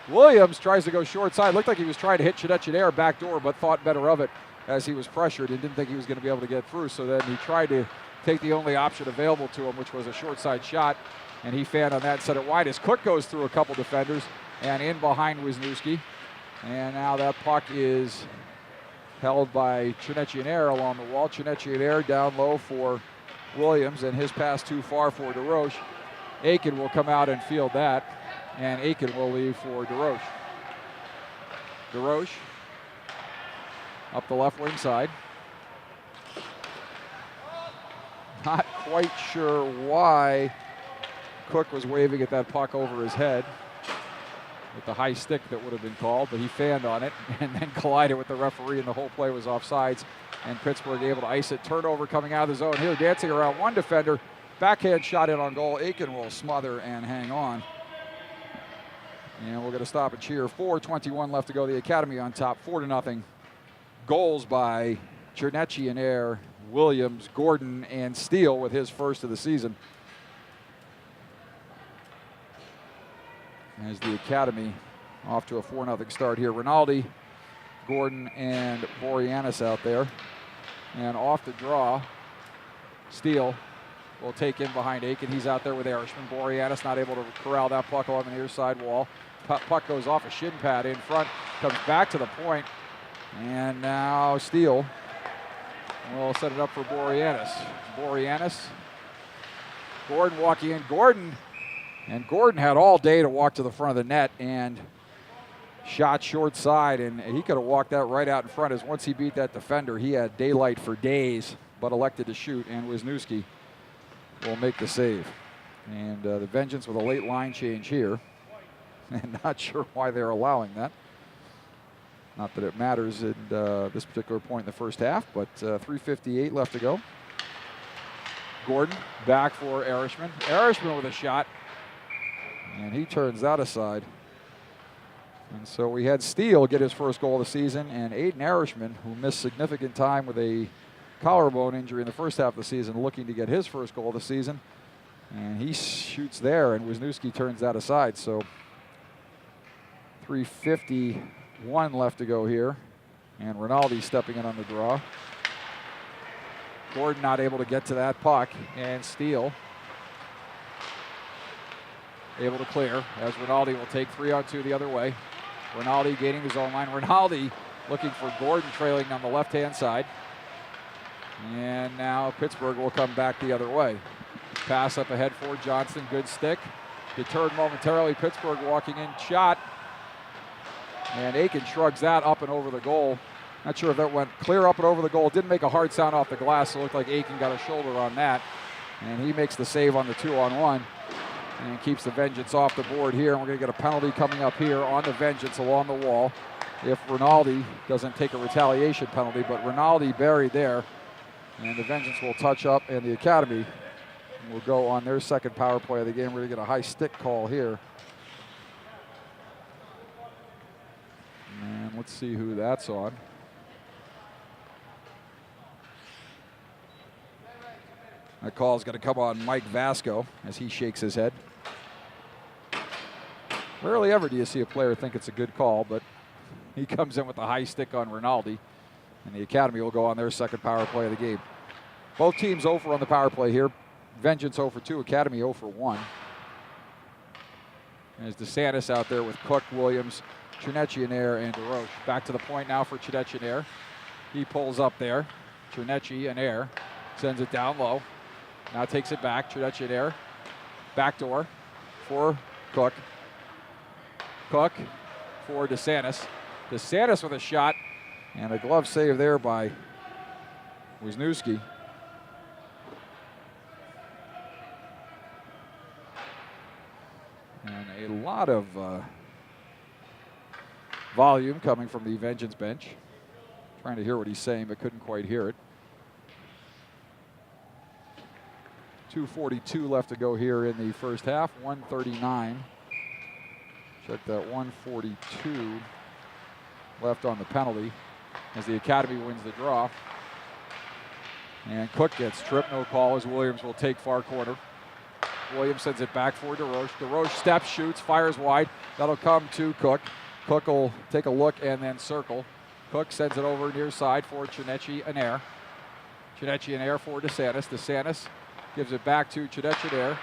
Williams tries to go short side. Looked like he was trying to hit Chidetchian back door, but thought better of it as he was pressured and didn't think he was going to be able to get through. So then he tried to take the only option available to him, which was a short side shot, and he fanned on that and set it wide as Cook goes through a couple defenders and in behind Wisniewski. And now that puck is held by Chidetchian along the wall. Chidetchian down low for Williams, and his pass too far for DeRoche. Aiken will come out and field that, and Aiken will leave for DeRoche. DeRoche up the left wing side. Not quite sure why Cook was waving at that puck over his head. with the high stick that would have been called, but he fanned on it and then collided with the referee, and the whole play was offsides. And Pittsburgh able to ice it. Turnover coming out of the zone here, dancing around one defender. Backhand shot in on goal. Aiken will smother and hang on. And we're going to stop and cheer. 4:21 left to go. The Academy on top, 4-0. Goals by Chernechi and Air, Williams, Gordon, and Steele with his first of the season. As the Academy off to a 4-0 start here. Rinaldi, Gordon, and Boreanaz out there. And off the draw, Steele will take in behind Aiken. He's out there with Erishman. Boreanaz not able to corral that puck along the near side wall. Puck goes off a shin pad in front, comes back to the point, and now Steele will set it up for Boreanaz. Boreanaz, Gordon walking in. Gordon had all day to walk to the front of the net and shot short side, and he could have walked that right out in front. As once he beat that defender, he had daylight for days, but elected to shoot, and Wisniewski will make the save. And the Vengeance with a late line change here. And not sure why they're allowing that. Not that it matters at this particular point in the first half, but 3:58 left to go. Gordon back for Erishman. Erishman with a shot, and he turns that aside. And so we had Steele get his first goal of the season, and Aiden Erishman, who missed significant time with a collarbone injury in the first half of the season, looking to get his first goal of the season. And he shoots there, and Wisniewski turns that aside. So 3:51 left to go here. And Rinaldi stepping in on the draw. Gordon not able to get to that puck, and Steele able to clear as Rinaldi will take 3-on-2 the other way. Rinaldi gaining his own line. Rinaldi looking for Gordon trailing on the left-hand side. And now Pittsburgh will come back the other way. Pass up ahead for Johnston. Good stick. Deterred momentarily. Pittsburgh walking in. Shot. And Aiken shrugs that up and over the goal. Not sure if that went clear up and over the goal. Didn't make a hard sound off the glass. So it looked like Aiken got a shoulder on that. And he makes the save on the 2-on-1. And keeps the Vengeance off the board here. And we're going to get a penalty coming up here on the Vengeance along the wall. If Rinaldi doesn't take a retaliation penalty. But Rinaldi buried there. And the Vengeance will touch up, and the Academy will go on their second power play of the game. We're going to get a high stick call here. And let's see who that's on. That call is going to come on Mike Vasco as he shakes his head. Rarely ever do you see a player think it's a good call, but he comes in with a high stick on Rinaldi. And the Academy will go on their second power play of the game. Both teams 0 for on the power play here. Vengeance 0 for 2, Academy 0 for 1. There's DeSantis out there with Cook, Williams, Chernechi and Air, and DeRoche. Back to the point now for Chernechi and Air. He pulls up there. Chernechi and Air sends it down low. Now takes it back. Chernechi and Air. Backdoor for Cook. Cook for DeSantis. DeSantis with a shot. And a glove save there by Wisniewski. And a lot of volume coming from the Vengeance bench. Trying to hear what he's saying, but couldn't quite hear it. 2:42 left to go here in the first half. 1:39. Check that, 1:42 left on the penalty as the Academy wins the draw. And Cook gets tripped, no call as Williams will take far corner. Williams sends it back for DeRoche. DeRoche steps, shoots, fires wide. That'll come to Cook. Cook will take a look and then circle. Cook sends it over near side for Chernechi and Air. Chernechi and Air for DeSantis. DeSantis gives it back to Chernechi and Air.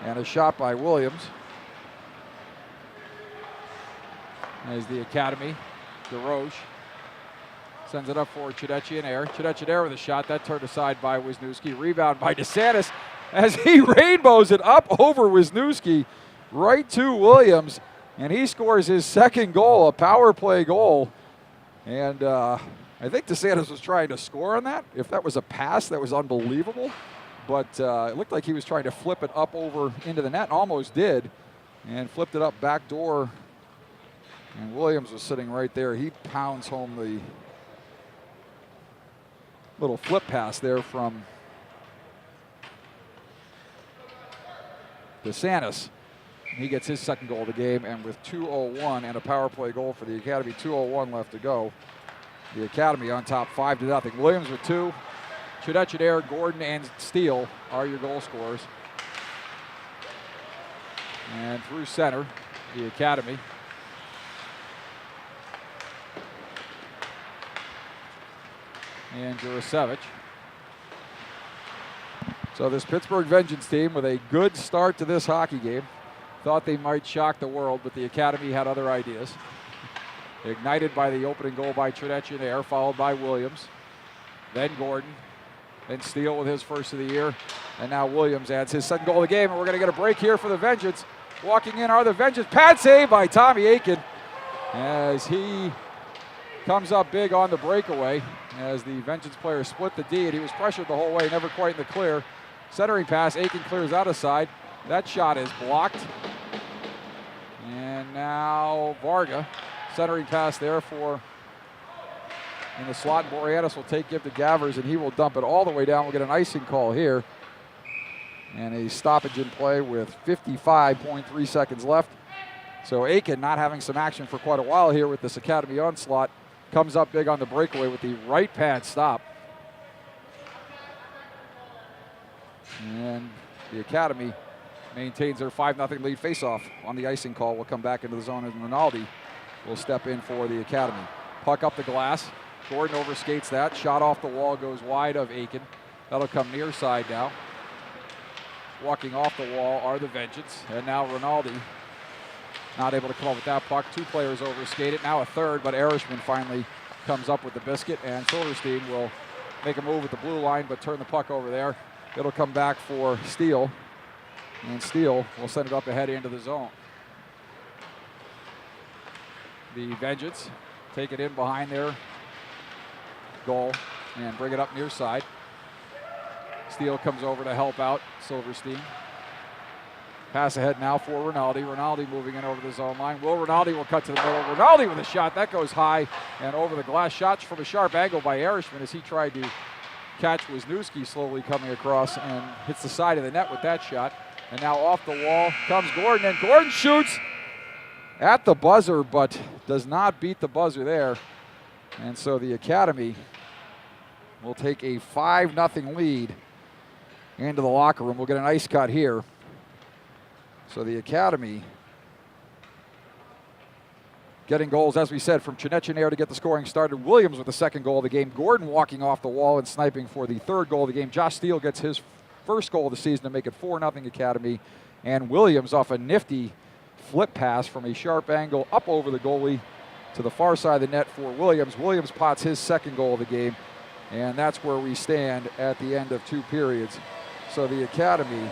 And a shot by Williams. As the Academy, DeRoche sends it up for Chernechi and Air. Chernechi and Air with a shot. That turned aside by Wisniewski. Rebound by DeSantis as he rainbows it up over Wisniewski right to Williams. And he scores his second goal, a power play goal. And I think DeSantis was trying to score on that. If that was a pass, that was unbelievable. But it looked like he was trying to flip it up over into the net, almost did. and flipped it up back door. And Williams was sitting right there. He pounds home the little flip pass there from DeSantis. He gets his second goal of the game, and with 2:01 and a power play goal for the Academy, 2:01 left to go. The Academy on top 5-0. Williams with 2. Chudetchadair, Gordon, and Steele are your goal scorers. And through center, the Academy. And Jurasevich. So this Pittsburgh Vengeance team with a good start to this hockey game. Thought they might shock the world, but the Academy had other ideas. Ignited by the opening goal by Chudetchadair, followed by Williams. Then Gordon. Then Steele with his first of the year. And now Williams adds his second goal of the game. And we're going to get a break here for the Vengeance. Walking in are the Vengeance. Pad save by Tommy Aiken as he comes up big on the breakaway. As the Vengeance player split the D, and he was pressured the whole way, never quite in the clear. Centering pass, Aiken clears out of side. That shot is blocked. And now Varga, centering pass there for in the slot. Boreanaz will give to Gavers, and he will dump it all the way down. We'll get an icing call here. And a stoppage in play with 55.3 seconds left. So Aiken not having some action for quite a while here with this Academy onslaught. Comes up big on the breakaway with the right pad stop. And the Academy maintains their 5-0 lead faceoff on the icing call. Will come back into the zone, and Rinaldi will step in for the Academy. Puck up the glass. Gordon overskates that. Shot off the wall, goes wide of Aiken. That'll come near side now. Walking off the wall are the Vengeance. And now Rinaldi not able to come up with that puck. 2 players overskate it. Now a third, but Erishman finally comes up with the biscuit, and Silverstein will make a move with the blue line, but turn the puck over there. It'll come back for Steele, and Steele will send it up ahead into the zone. The Vengeance take it in behind their goal and bring it up near side. Steele comes over to help out Silverstein. Pass ahead now for Rinaldi. Rinaldi moving in over the zone line. Rinaldi will cut to the middle. Rinaldi with a shot. That goes high and over the glass. Shots from a sharp angle by Erishman as he tried to catch Wisniewski slowly coming across and hits the side of the net with that shot. And now off the wall comes Gordon, and Gordon shoots at the buzzer but does not beat the buzzer there. And so the Academy will take a 5-0 lead into the locker room. We'll get an ice cut here. So the Academy getting goals, as we said, from Chudetchadair to get the scoring started. Williams with the second goal of the game. Gordon walking off the wall and sniping for the third goal of the game. Josh Steele gets his first goal of the season to make it 4-0 Academy. And Williams off a nifty flip pass from a sharp angle up over the goalie to the far side of the net for Williams. Williams pots his second goal of the game. And that's where we stand at the end of 2 periods. So the Academy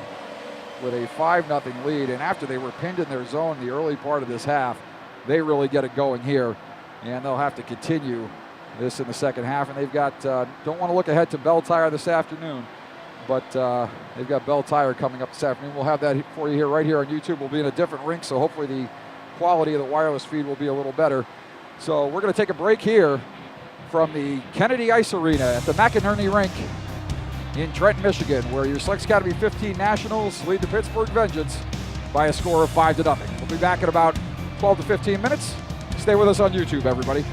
with a 5-0 lead, and after they were pinned in their zone the early part of this half, they really get it going here, and they'll have to continue this in the second half. And they've got, don't want to look ahead to Bell Tire this afternoon, but they've got Bell Tire coming up this afternoon. We'll have that for you here, right here on YouTube. We'll be in a different rink, so hopefully the quality of the wireless feed will be a little better. So we're going to take a break here from the Kennedy Ice Arena at the McInerney Rink in Trenton, Michigan, where your SASKS Academy U15 Nationals lead the Pittsburgh Vengeance by a score of 5-0. We'll be back in about 12 to 15 minutes. Stay with us on YouTube, everybody.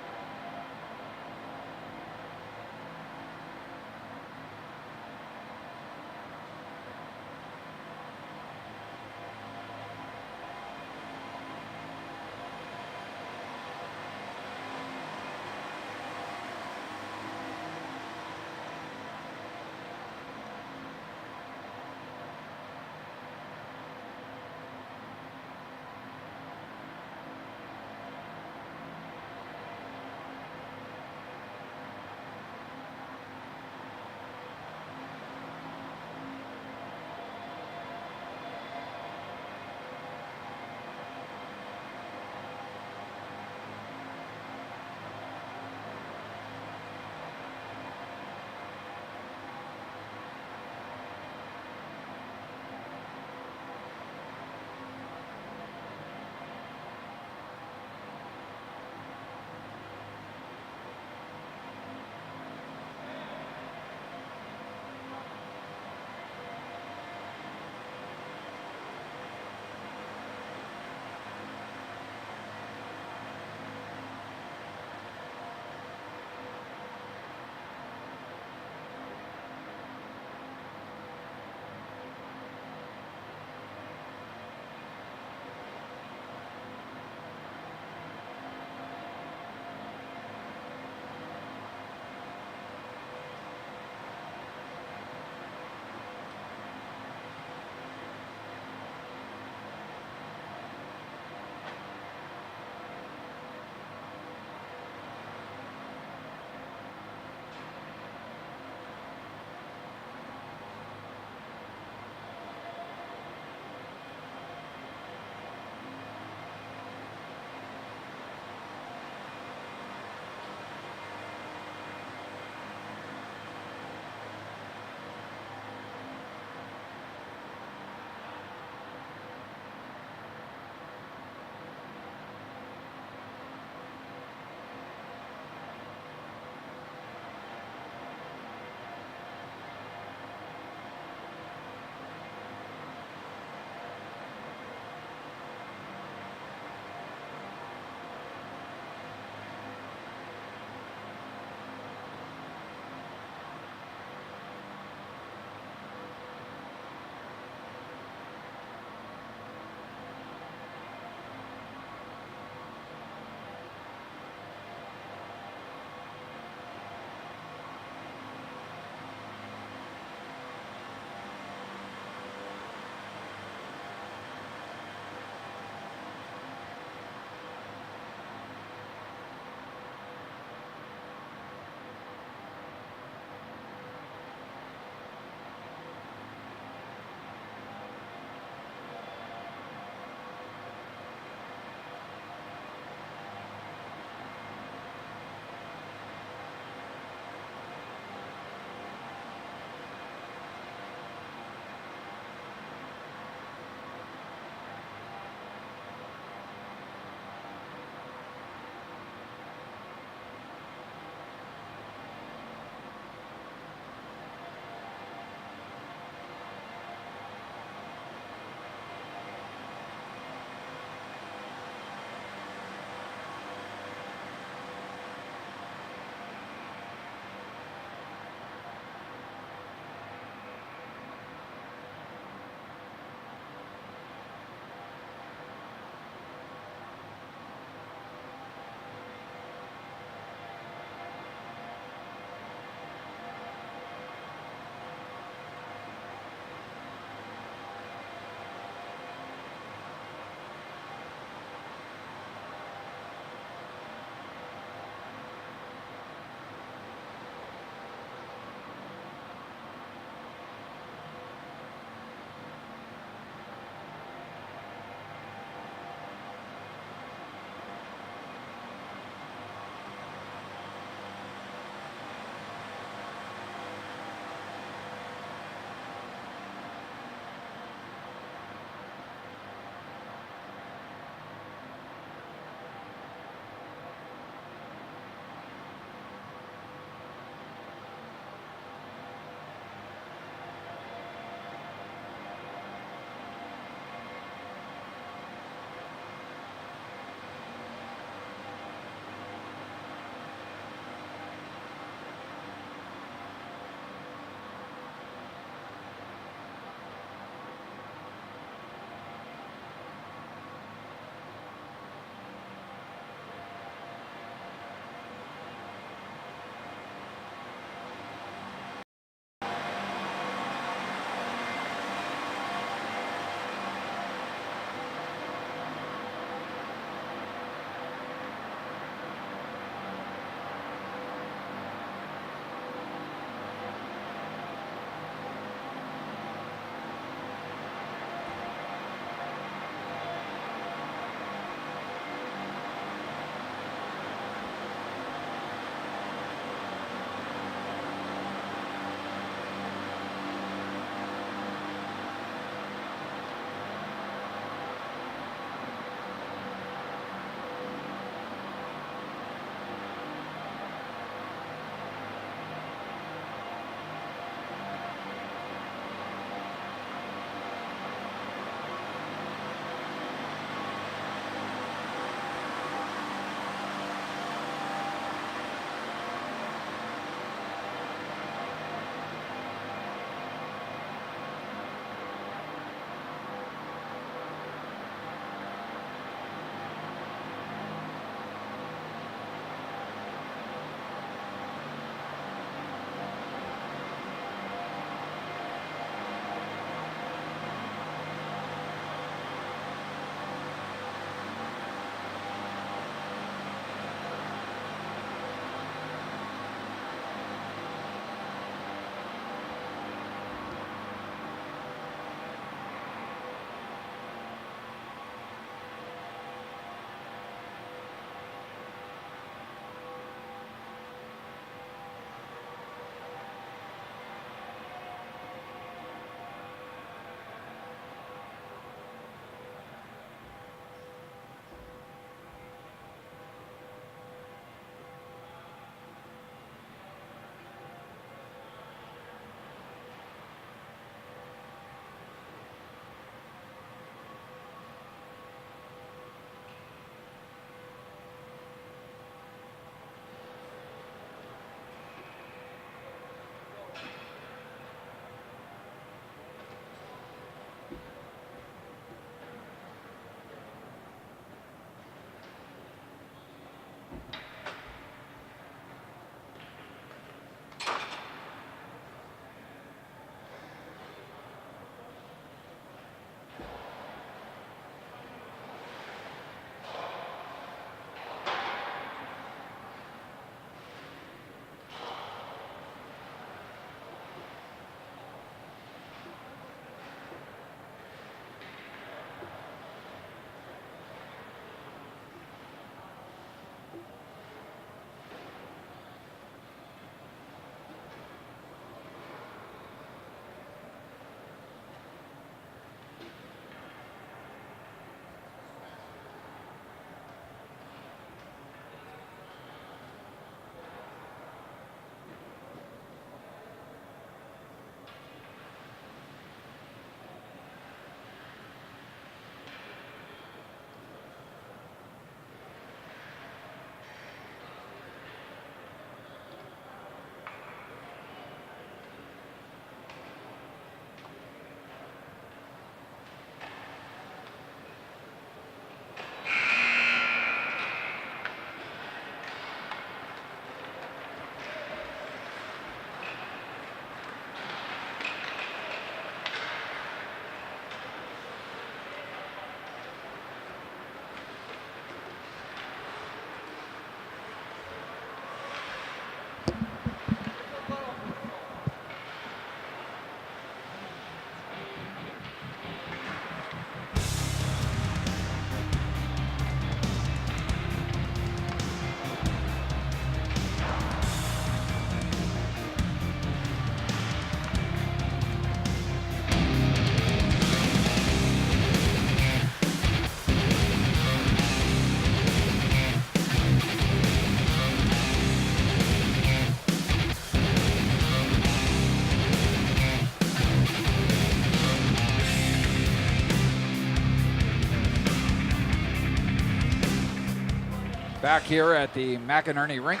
Back here at the McInerney Rink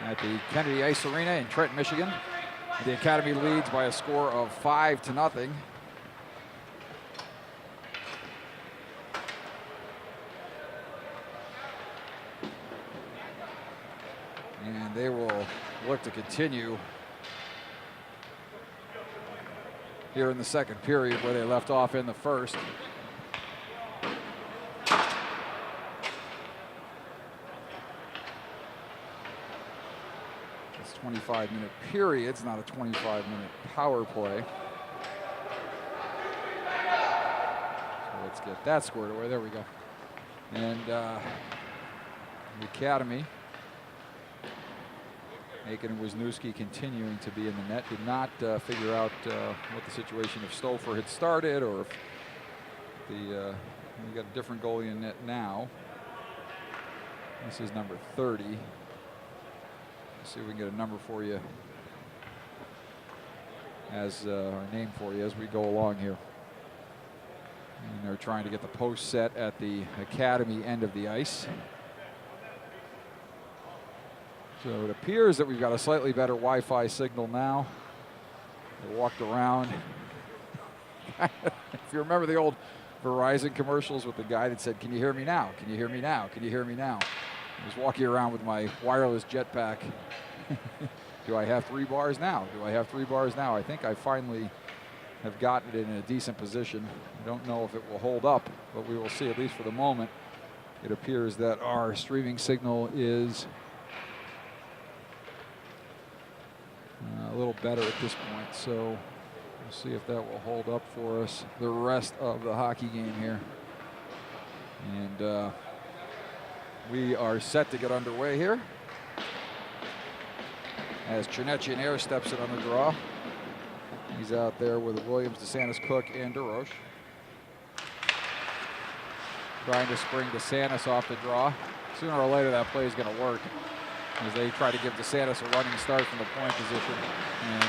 at the Kennedy Ice Arena in Trenton, Michigan. The Academy leads by a score of 5-0. And they will look to continue here in the second period where they left off in the first. It's 25-minute periods, not a 25-minute power play. So let's get that squared away. There we go. And the Academy, Aiken and Wisniewski continuing to be in the net. Did not figure out what the situation if Stouffer had started or if we got a different goalie in net now. This is number 30. Let's see if we can get a number for you as our name for you as we go along here. And they're trying to get the post set at the Academy end of the ice. So it appears that we've got a slightly better Wi-Fi signal now. They walked around. If you remember the old Verizon commercials with the guy that said, "Can you hear me now? Can you hear me now? Can you hear me now?" I was walking around with my wireless jetpack. Do I have 3 bars now? Do I have 3 bars now? I think I finally have gotten it in a decent position. I don't know if it will hold up, but we will see. At least for the moment, it appears that our streaming signal is a little better at this point, so we'll see if that will hold up for us the rest of the hockey game here. And we are set to get underway here as Chernetchiner steps in on the draw. He's out there with Williams, DeSantis, Cook, and DeRoche. Trying to spring DeSantis off the draw. Sooner or later that play is going to work, as they try to give DeSantis a running start from the point position and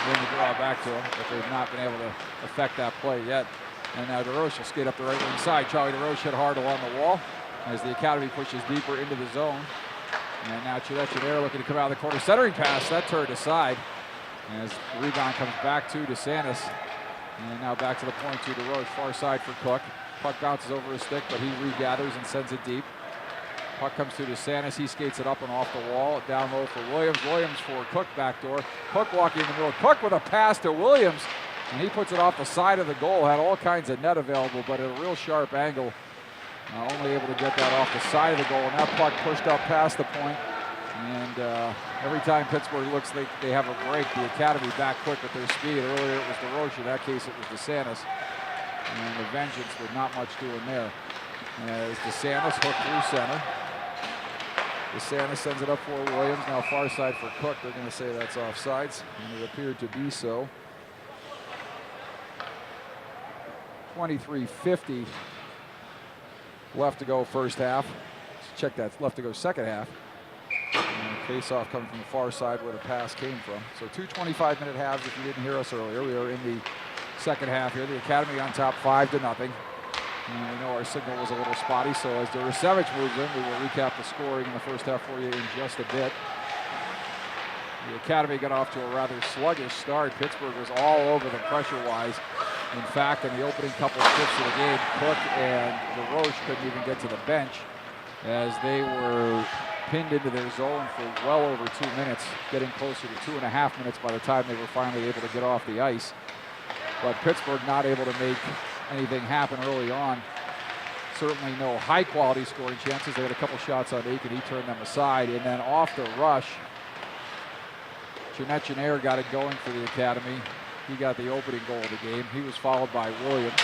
win the draw back to him, but they've not been able to affect that play yet. And now DeRoche will skate up the right wing side. Charlie DeRoche hit hard along the wall as the Academy pushes deeper into the zone. And now Chernetchiner looking to come out of the corner. Centering pass, that turned aside as the rebound comes back to DeSantis. And now back to the point to DeRoche, far side for Cook. Puck bounces over his stick, but he regathers and sends it deep. Puck comes to DeSantis. He skates it up and off the wall. Down low for Williams. Williams for Cook backdoor. Cook walking in the middle. Cook with a pass to Williams, and he puts it off the side of the goal. Had all kinds of net available, but at a real sharp angle. Only able to get that off the side of the goal, and that puck pushed up past the point. And every time Pittsburgh looks like they have a break, the Academy back quick with their speed. Earlier it was DeRoche. In that case, it was DeSantis. And the Vengeance with not much doing there. As DeSantis hooked through center. DeSantis sends it up for Williams. Now far side for Cook. They're going to say that's offsides, and it appeared to be so. 23:50 left to go first half. Let's check that. Left to go second half. And face-off coming from the far side where the pass came from. So 2 25-minute halves if you didn't hear us earlier. We are in the second half here. The Academy on top 5-0. And we know our signal was a little spotty, so as Derosevich moves in, we will recap the scoring in the first half for you in just a bit. The Academy got off to a rather sluggish start. Pittsburgh was all over them pressure-wise. In fact, in the opening couple of shifts of the game, Cook and DeRoche couldn't even get to the bench as they were pinned into their zone for well over 2 minutes, getting closer to 2.5 minutes by the time they were finally able to get off the ice. But Pittsburgh not able to make anything happen early on. Certainly no high-quality scoring chances. They had a couple shots on Aiken. He turned them aside. And then off the rush, Chernetchiner got it going for the Academy. He got the opening goal of the game. He was followed by Williams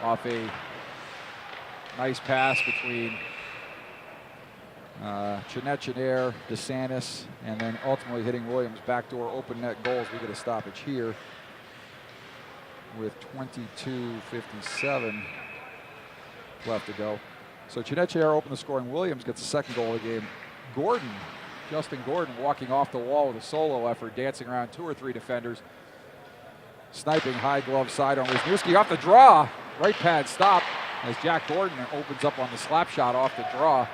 off a nice pass between Chernetchiner, DeSantis, and then ultimately hitting Williams. Backdoor open net goals. We get a stoppage here with 22:57 left to go. So Chernetchiner opened the scoring. Williams gets the second goal of the game. Justin Gordon walking off the wall with a solo effort, dancing around 2 or 3 defenders. Sniping high glove side on Wisniewski off the draw. Right pad stop, as Jack Gordon opens up on the slap shot off the draw.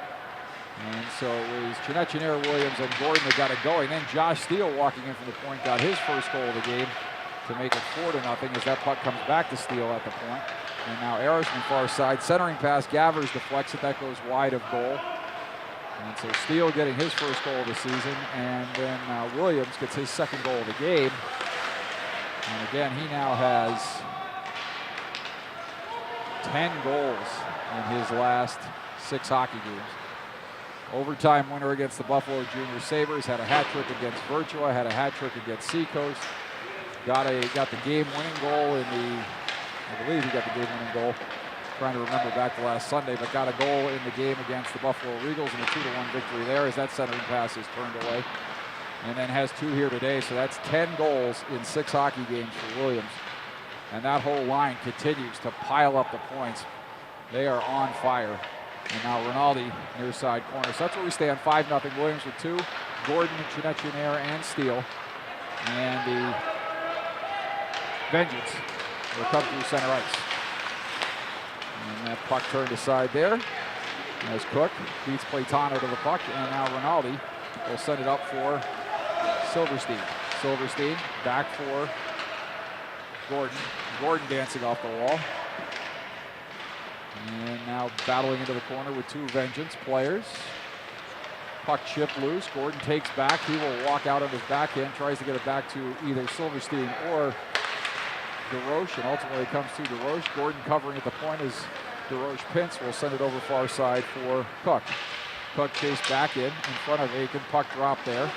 And so it was Chinechinair, Williams, and Gordon that got it going. Then Josh Steele walking in from the point got his first goal of the game to make it 4-0 as that puck comes back to Steele at the point. And now Arishman far side, centering pass, Gavers deflects it, that goes wide of goal. And so Steele getting his first goal of the season, and then Williams gets his second goal of the game. And again, he now has 10 goals in his last 6 hockey games. Overtime winner against the Buffalo Junior Sabres, had a hat trick against Virtua, had a hat trick against Seacoast. Got the game-winning goal in the, I believe he got the game-winning goal. Trying to remember back to last Sunday, but got a goal in the game against the Buffalo Regals in a 2-1 victory there as that centering pass is turned away. And then has 2 here today, so that's 10 goals in 6 hockey games for Williams. And that whole line continues to pile up the points. They are on fire. And now Rinaldi near side corner. So that's where we stand, 5-0. Williams with 2. Gordon, Chinechinair, and Steele. And the Vengeance will come through center ice. And that puck turned aside there as Cook beats Platano to the puck. And now Rinaldi will send it up for Silverstein. Silverstein back for Gordon. Gordon dancing off the wall. And now battling into the corner with 2 Vengeance players. Puck chipped loose. Gordon takes back. He will walk out on his backhand, tries to get it back to either Silverstein or DeRoche, and ultimately comes to DeRoche. Gordon covering at the point as DeRoche Pintz will send it over far side for Cook. Cook chased back in front of Aiken. Puck drop there.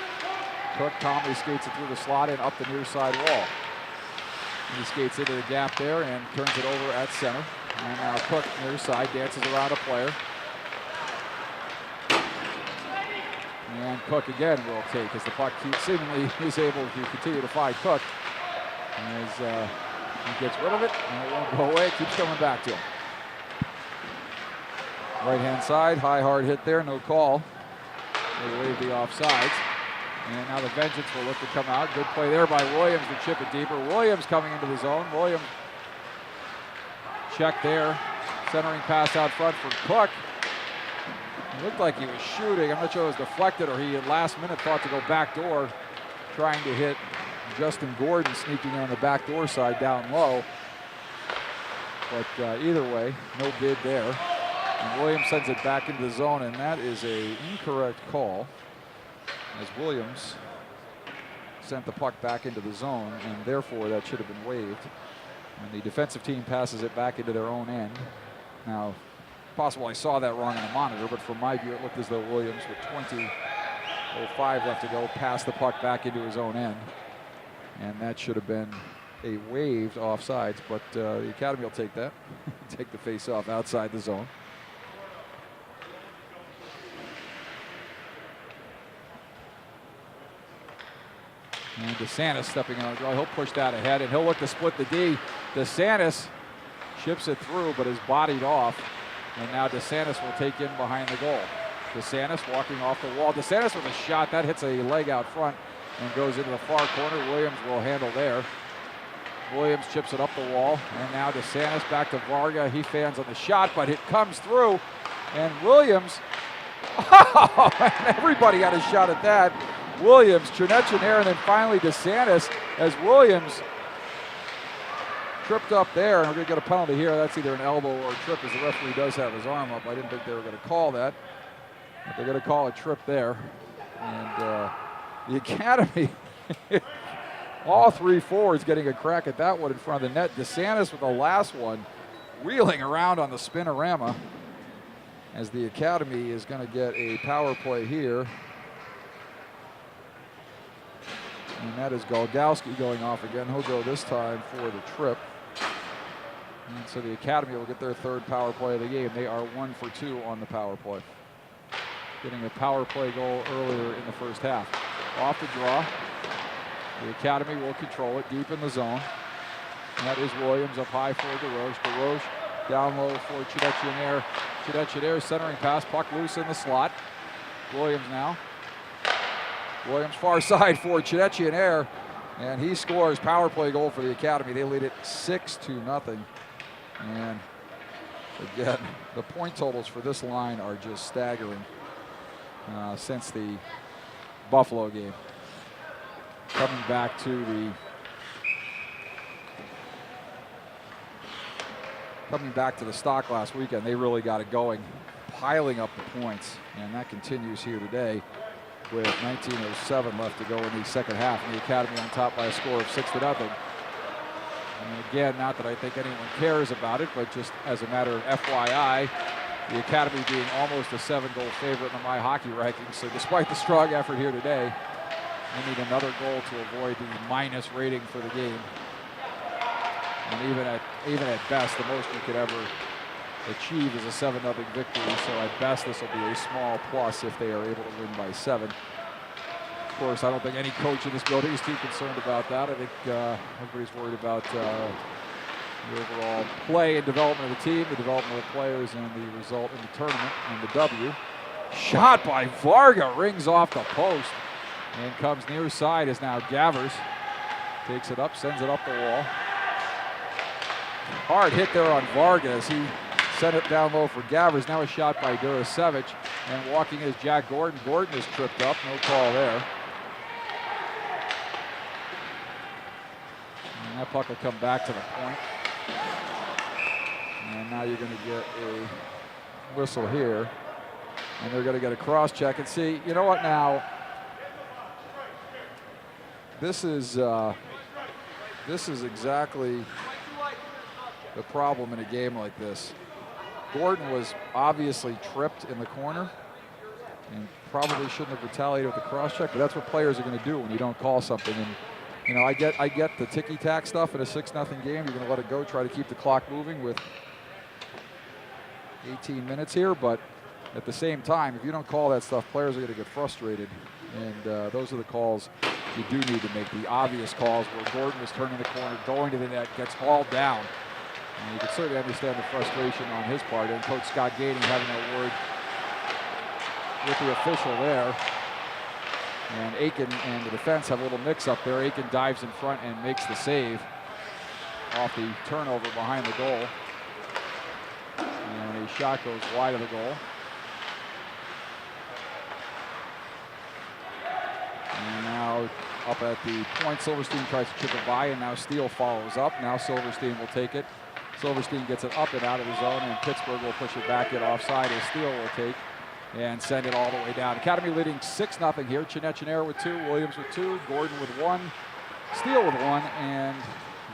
Cook calmly skates it through the slot and up the near side wall. He skates into the gap there and turns it over at center. And now Cook near side dances around a player. And Cook again will take as the puck seemingly is able to continue to find Cook. As he gets rid of it and it won't go away. It keeps coming back to him. Right hand side, high hard hit there, no call. They wave the offsides. And now the Vengeance will look to come out. Good play there by Williams to chip it deeper. Williams coming into the zone. Williams check there. Centering pass out front for Cook. It looked like he was shooting. I'm not sure it was deflected or he at last minute thought to go back door, trying to hit Justin Gordon sneaking on the back door side down low. But either way, no bid there. And Williams sends it back into the zone, and that is an incorrect call, as Williams sent the puck back into the zone, and therefore that should have been waived. And the defensive team passes it back into their own end. Now, possible I saw that wrong on the monitor, but from my view, it looked as though Williams, with 20:05 left to go, passed the puck back into his own end. And that should have been a waived offsides, but the Academy will take that. Take the face-off outside the zone. And DeSantis stepping on the draw. He'll push that ahead, and he'll look to split the D. DeSantis chips it through, but is bodied off. And now DeSantis will take in behind the goal. DeSantis walking off the wall. DeSantis with a shot. That hits a leg out front and goes into the far corner. Williams will handle there. Williams chips it up the wall. And now DeSantis back to Varga. He fans on the shot, but it comes through. And Williams, everybody had a shot at that. Williams, Chinechinair, and then finally DeSantis as Williams tripped up there. And we're going to get a penalty here. That's either an elbow or a trip, as the referee does have his arm up. I didn't think they were going to call that, but they're going to call a trip there. And the Academy, all 3 forwards getting a crack at that one in front of the net. DeSantis with the last one, wheeling around on the spinorama, as the Academy is going to get a power play here. And that is Golgowski going off again. He'll go this time for the trip. And so the Academy will get their 3rd power play of the game. They are 1 for 2 on the power play, getting a power play goal earlier in the first half. Off the draw. The Academy will control it deep in the zone. And that is Williams up high for DeRoche. DeRoche down low for Chinechinair. Chinechinair centering pass, puck loose in the slot. Williams now. Williams far side for Chinechinair, and he scores power play goal for the Academy. They lead it 6-0. And Again, the point totals for this line are just staggering since the Buffalo game. Coming back to the stock last weekend, they really got it going, piling up the points, and that continues here today with 19:07 left to go in the second half, and the Academy on top by a score of 6-0. And again, not that I think anyone cares about it, but just as a matter of FYI, the Academy being almost a 7-goal favorite in the My Hockey rankings. So despite the strong effort here today, we need another goal to avoid the minus rating for the game. And even at best, the most you could ever achieve is a 7-0 victory. So at best, this will be a small plus if they are able to win by 7. Of course, I don't think any coach in this building is too concerned about that. I think everybody's worried about the overall play and development of the team, the development of the players, and the result in the tournament and the W. Shot by Varga, rings off the post and comes near side as now Gavers takes it up, sends it up the wall. Hard hit there on Varga as he sent it down low for Gavers. Now a shot by Durasevic, and walking is Jack Gordon. Gordon is tripped up, no call there. And that puck will come back to the point. And now you're going to get a whistle here. And they're going to get a cross check. And see, you know what now? This is exactly the problem in a game like this. Gordon was obviously tripped in the corner and probably shouldn't have retaliated with the cross check, but that's what players are going to do when you don't call something. And you know, I get the ticky-tack stuff in a 6-0 game. You're going to let it go, try to keep the clock moving with 18 minutes here, but at the same time, if you don't call that stuff, players are going to get frustrated. And those are the calls you do need to make, the obvious calls where Gordon was turning the corner, going to the net, gets hauled down. And you can certainly understand the frustration on his part. And Coach Scott Gading having a word with the official there. And Aiken and the defense have a little mix-up there. Aiken dives in front and makes the save off the turnover behind the goal. And a shot goes wide of the goal. And now up at the point, Silverstein tries to chip it by, and now Steele follows up. Now Silverstein will take it. Silverstein gets it up and out of the zone, and Pittsburgh will push it back in offside as Steele will take and send it all the way down. Academy leading 6-0 here. Chinechinair with 2, Williams with 2, Gordon with 1, Steele with 1, and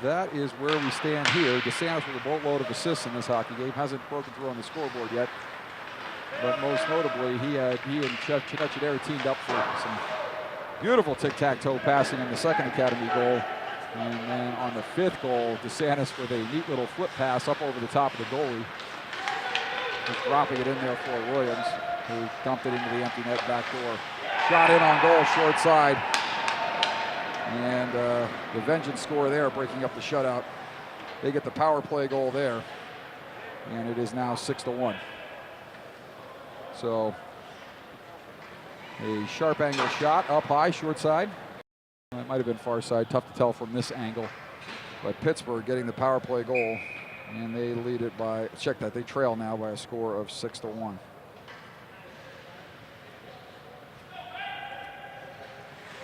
that is where we stand here. DeSantis with a boatload of assists in this hockey game. Hasn't broken through on the scoreboard yet, but most notably, he and Chinechinair teamed up for some beautiful tic-tac-toe passing in the second Academy goal. And then on the 5th goal, DeSantis with a neat little flip pass up over the top of the goalie. Just dropping it in there for Williams, who dumped it into the empty net back door. Shot in on goal, short side. And the vengeance score there, breaking up the shutout. They get the power play goal there. And it is now 6-1. So a sharp angle shot up high, short side. It might have been far side, tough to tell from this angle. But Pittsburgh getting the power play goal, and they lead it by, check that, they trail now by a score of 6-1.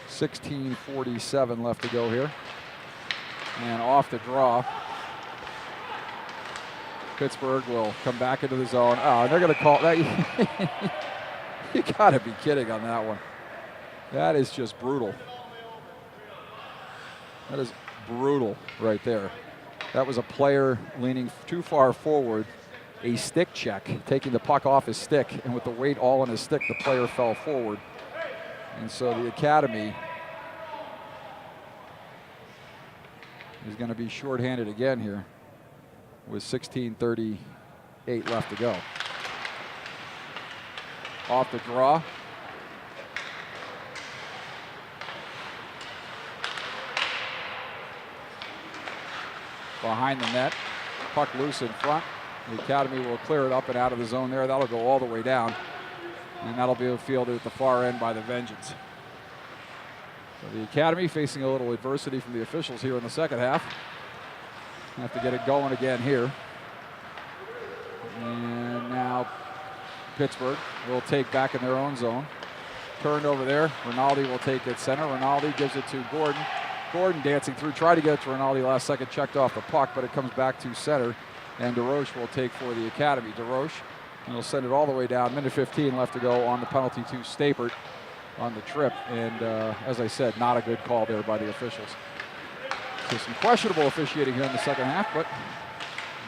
.47 left to go here. And off the draw, Pittsburgh will come back into the zone. Oh, they're going to call that. You got to be kidding on that one. That is just brutal. That is brutal right there. That was a player leaning too far forward, a stick check, taking the puck off his stick, and with the weight all on his stick, the player fell forward. And so the Academy is going to be shorthanded again here with 16:38 left to go. Off the draw. Behind the net, puck loose in front. The Academy will clear it up and out of the zone there. That'll go all the way down, and that'll be fielded at the far end by the Vengeance. So the Academy facing a little adversity from the officials here in the second half. Have to get it going again here. And now Pittsburgh will take back in their own zone. Turned over there. Rinaldi will take it center. Rinaldi gives it to Gordon. Gordon dancing through, tried to get it to Rinaldi last second, checked off the puck, but it comes back to center. And DeRoche will take for the Academy. DeRoche, and he'll send it all the way down. Minute 15 left to go on the penalty to Stapert on the trip. And as I said, not a good call there by the officials. So some questionable officiating here in the second half, but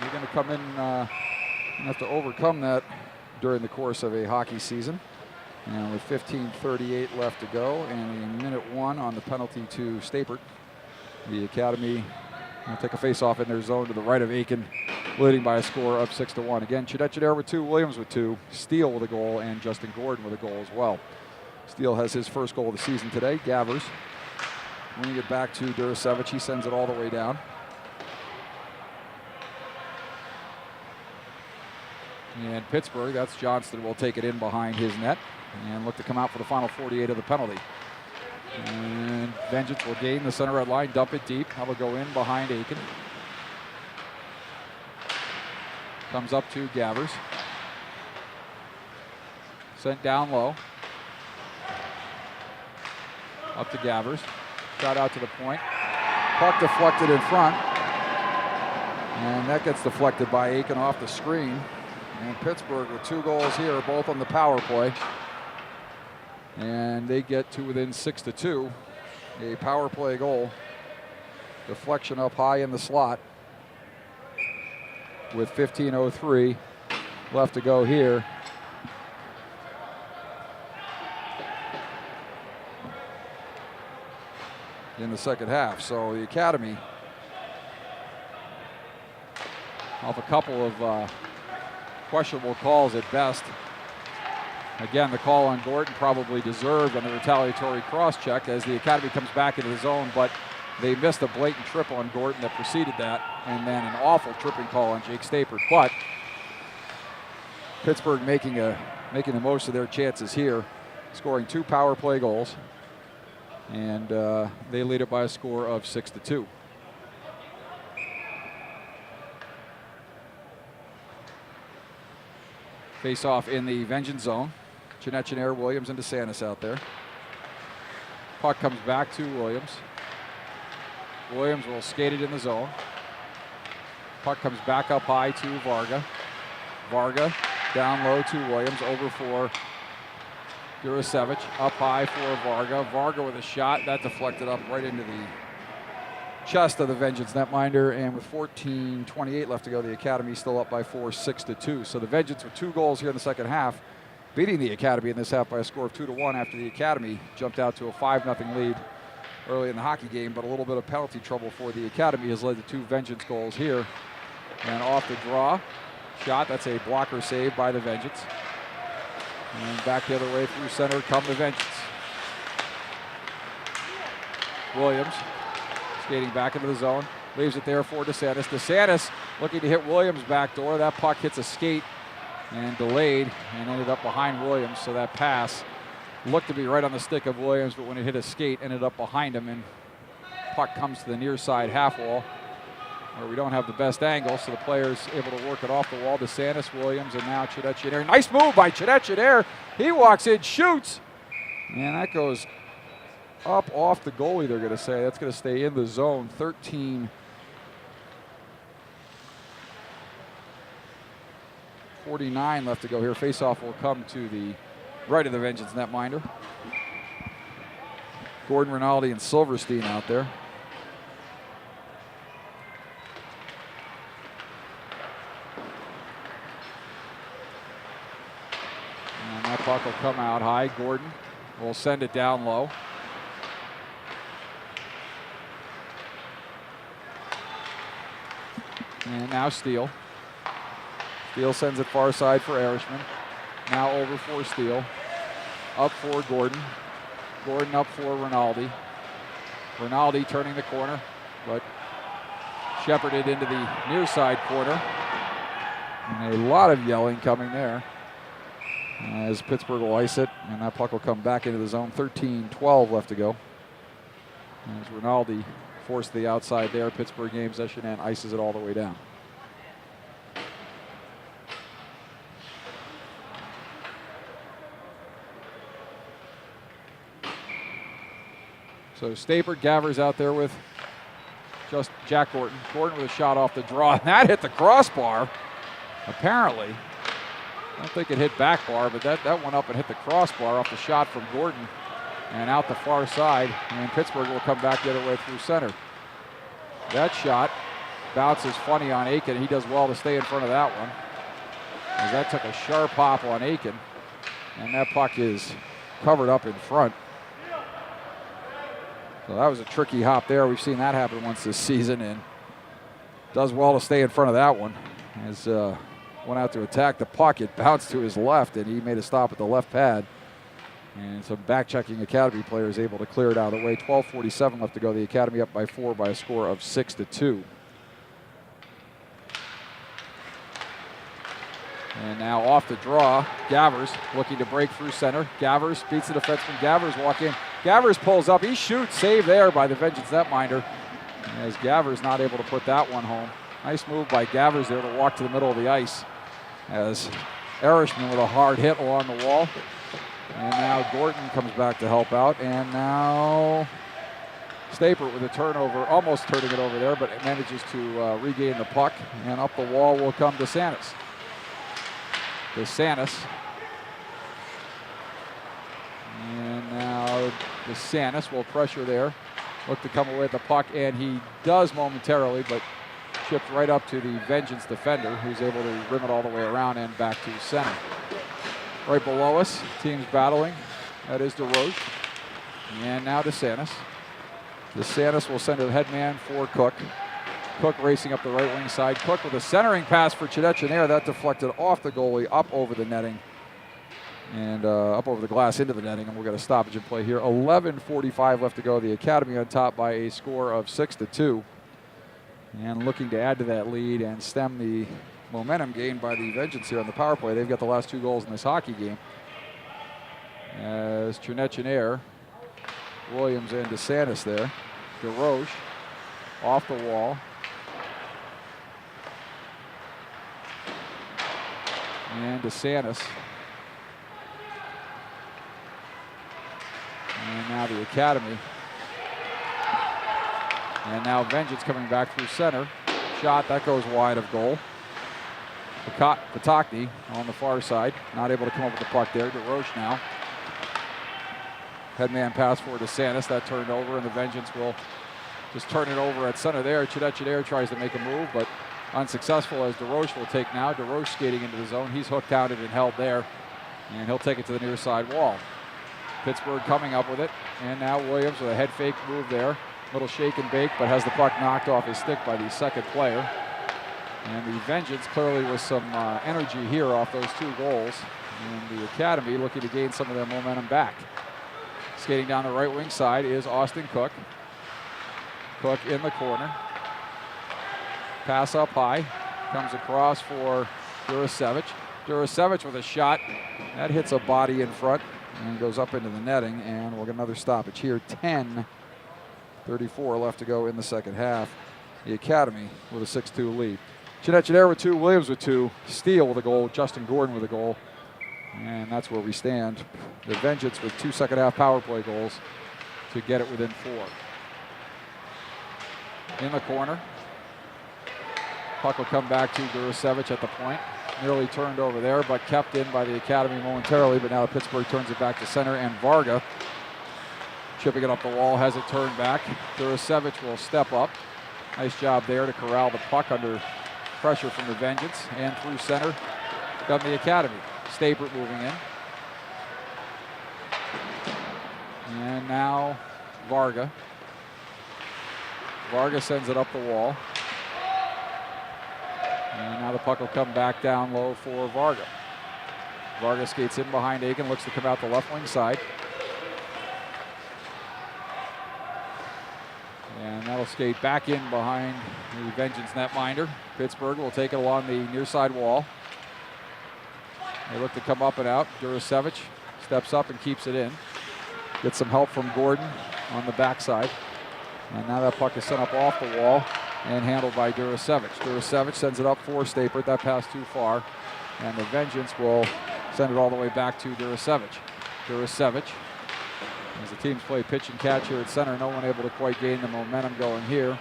you're going to come in and have to overcome that during the course of a hockey season. And with 15:38 left to go and a minute 1 on the penalty to Stapert, the Academy will take a face-off in their zone to the right of Aiken, leading by a score of 6-1. Again, Chidetchidere with 2, Williams with 2, Steele with a goal, and Justin Gordon with a goal as well. Steele has his first goal of the season today. Gavers winning it back to Durasevich. He sends it all the way down. And Pittsburgh, that's Johnston, will take it in behind his net and look to come out for the final 48 of the penalty. And Vengeance will gain the center red line, dump it deep. That'll go in behind Aiken. Comes up to Gavers. Sent down low. Up to Gavers. Shot out to the point. Puck deflected in front. And that gets deflected by Aiken off the screen. And Pittsburgh with 2 goals here, both on the power play. And they get to within 6-2. A power play goal. Deflection up high in the slot. With 15:03 left to go here. In the second half. So the Academy, off a couple of questionable calls at best. Again, the call on Gordon probably deserved on the retaliatory cross-check as the Academy comes back into the zone, but they missed a blatant trip on Gordon that preceded that, and then an awful tripping call on Jake Stapert. But Pittsburgh making the most of their chances here, scoring 2 power play goals, and they lead it by a score of 6-2. Face off in the Vengeance zone. Chidetchidere, Williams, and DeSantis out there. Puck comes back to Williams. Williams will skate it in the zone. Puck comes back up high to Varga. Varga down low to Williams, over for Durasevich. Up high for Varga. Varga with a shot. That deflected up right into the chest of the Vengeance netminder, and with 14:28 left to go, the Academy still up by 4, 6-2. So the Vengeance with 2 goals here in the second half, beating the Academy in this half by a score of 2-1 after the Academy jumped out to a 5-0 lead early in the hockey game, but a little bit of penalty trouble for the Academy has led to 2 Vengeance goals here. And off the draw, shot, that's a blocker save by the Vengeance. And back the other way through center come the Vengeance. Williams skating back into the zone, leaves it there for DeSantis. DeSantis looking to hit Williams' back door. That puck hits a skate and delayed and ended up behind Williams. So that pass looked to be right on the stick of Williams, but when it hit a skate, ended up behind him, and puck comes to the near side half wall where we don't have the best angle, so the player's able to work it off the wall. DeSantis, Williams, and now Chidetchidere. Nice move by Chidetchidere. He walks in, shoots, and that goes up off the goalie, they're going to say. That's going to stay in the zone. 13:49 left to go here. Faceoff will come to the right of the Vengeance netminder. Gordon, Rinaldi, and Silverstein out there. And that puck will come out high. Gordon will send it down low. And now Steele. Steele sends it far side for Erishman. Now over for Steele. Up for Gordon. Gordon up for Rinaldi. Rinaldi turning the corner, but shepherded into the near side corner. And a lot of yelling coming there as Pittsburgh will ice it, and that puck will come back into the zone. 13:12 left to go. As Rinaldi forced the outside there, Pittsburgh Games Eshenen ices it all the way down. So Stapert, Gavers out there with just Jack Gordon. Gordon with a shot off the draw, and that hit the crossbar, apparently. I don't think it hit back bar, but that went up and hit the crossbar off the shot from Gordon and out the far side, and Pittsburgh will come back the other way through center. That shot bounces funny on Aiken. He does well to stay in front of that one, as that took a sharp hop on Aiken, and that puck is covered up in front. So that was a tricky hop there. We've seen that happen once this season, and does well to stay in front of that one. As went out to attack the puck, it bounced to his left, and he made a stop at the left pad. And some back-checking Academy players able to clear it out of the way. 12:47 left to go. The Academy up by 4 by a score of 6-2. And now off the draw, Gavers looking to break through center. Gavers beats the defenseman. Gavers walk in. Gavers pulls up. He shoots. Save there by the Vengeance netminder. As Gavers not able to put that one home. Nice move by Gavers there to walk to the middle of the ice. As Erishman with a hard hit along the wall. And now Gordon comes back to help out. And now Stapert with a turnover, almost turning it over there, but it manages to regain the puck. And up the wall will come DeSantis. And now DeSantis will pressure there. Look to come away with the puck, and he does momentarily, but chipped right up to the Vengeance defender, who's able to rim it all the way around and back to center. Right below us, teams battling. That is DeRoche. And now DeSantis. DeSantis will send a headman for Cook. Cook racing up the right wing side. Cook with a centering pass for Chinechinair. That deflected off the goalie, up over the netting. And up over the glass into the netting. And we'll get a stoppage in play here. 11:45 left to go. The Academy on top by a score of 6-2. And looking to add to that lead and stem the momentum gained by the Vengeance here on the power play. They've got the last 2 goals in this hockey game. As Chinechinair, Williams, and DeSantis there. DeRoche off the wall. And DeSantis. And now the Academy. And now Vengeance coming back through center. Shot, that goes wide of goal. Pataki on the far side. Not able to come up with the puck there. DeRoche now. Headman pass for DeSantis. That turned over, and the Vengeance will just turn it over at center there. Chinechinair tries to make a move, but unsuccessful, as DeRoche will take now. DeRoche skating into the zone. He's hooked, counted, and held there. And he'll take it to the near side wall. Pittsburgh coming up with it. And now Williams with a head fake move there. Little shake and bake, but has the puck knocked off his stick by the second player. And the Vengeance clearly with some energy here off those 2 goals. And the Academy looking to gain some of their momentum back. Skating down the right wing side is Austin Cook. Cook in the corner. Pass up high. Comes across for Durasevich. Durasevich with a shot. That hits a body in front and goes up into the netting. And we'll get another stoppage here. 10:34 left to go in the second half. The Academy with a 6-2 lead. Chinechinair with 2, Williams with 2, Steele with a goal, Justin Gordon with a goal. And that's where we stand. The Vengeance with 2 second half power play goals to get it within 4. In the corner. Puck will come back to Durasevich at the point. Nearly turned over there, but kept in by the Academy momentarily. But now Pittsburgh turns it back to center, and Varga chipping it up the wall, has it turned back. Durasevich will step up. Nice job there to corral the puck under pressure from the Vengeance, and through center got the Academy. Stapert moving in. And now Varga. Varga sends it up the wall. And now the puck will come back down low for Varga. Varga skates in behind Aiken, looks to come out the left wing side. And that'll skate back in behind the Vengeance netminder. Pittsburgh will take it along the near side wall. They look to come up and out. Durasevich steps up and keeps it in. Gets some help from Gordon on the backside. And now that puck is sent up off the wall and handled by Durasevich. Durasevich sends it up for Stapert. That pass too far. And the Vengeance will send it all the way back to Durasevich. Durasevich As the teams play pitch and catch here at center, no one able to quite gain the momentum going here.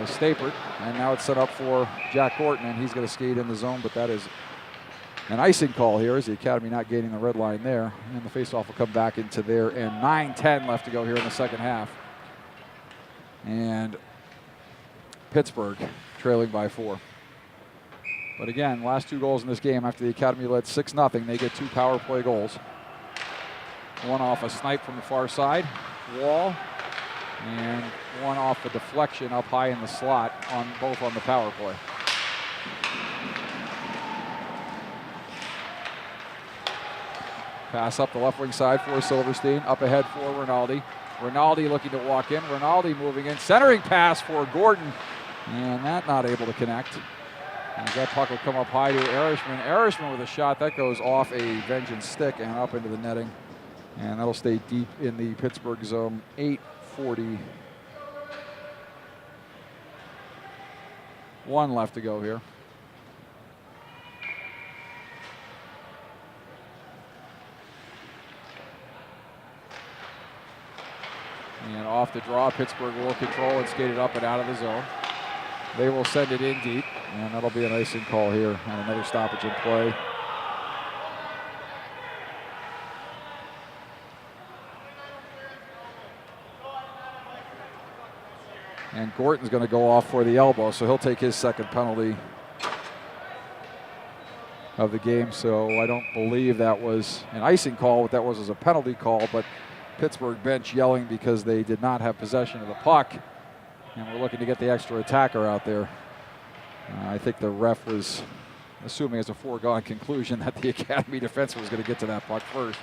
Stapert, and now it's set up for Jack Gordon, and he's going to skate in the zone, but that is an icing call here as the Academy not gaining the red line there. And the faceoff will come back into there, and 9:10 left to go here in the second half. And Pittsburgh trailing by 4. But again, last 2 goals in this game after the Academy led 6-0, they get 2 power play goals. One off a snipe from the far side, wall, and one off a deflection up high in the slot, on both on the power play. Pass up the left wing side for Silverstein, up ahead for Rinaldi. Rinaldi looking to walk in, Rinaldi moving in, centering pass for Gordon, and that not able to connect. And that puck will come up high to Erishman. Erishman with a shot that goes off a Vengeance stick and up into the netting. And that'll stay deep in the Pittsburgh zone. 8:41 left to go here. And off the draw, Pittsburgh will control and skate it up and out of the zone. They will send it in deep, and that'll be an icing call here and another stoppage in play. And Gorton's going to go off for the elbow, so he'll take his second penalty of the game. So I don't believe that was an icing call. What that was a penalty call, but Pittsburgh bench yelling because they did not have possession of the puck. And we're looking to get the extra attacker out there. I think the ref was assuming as a foregone conclusion that the Academy defenseman was going to get to that puck first.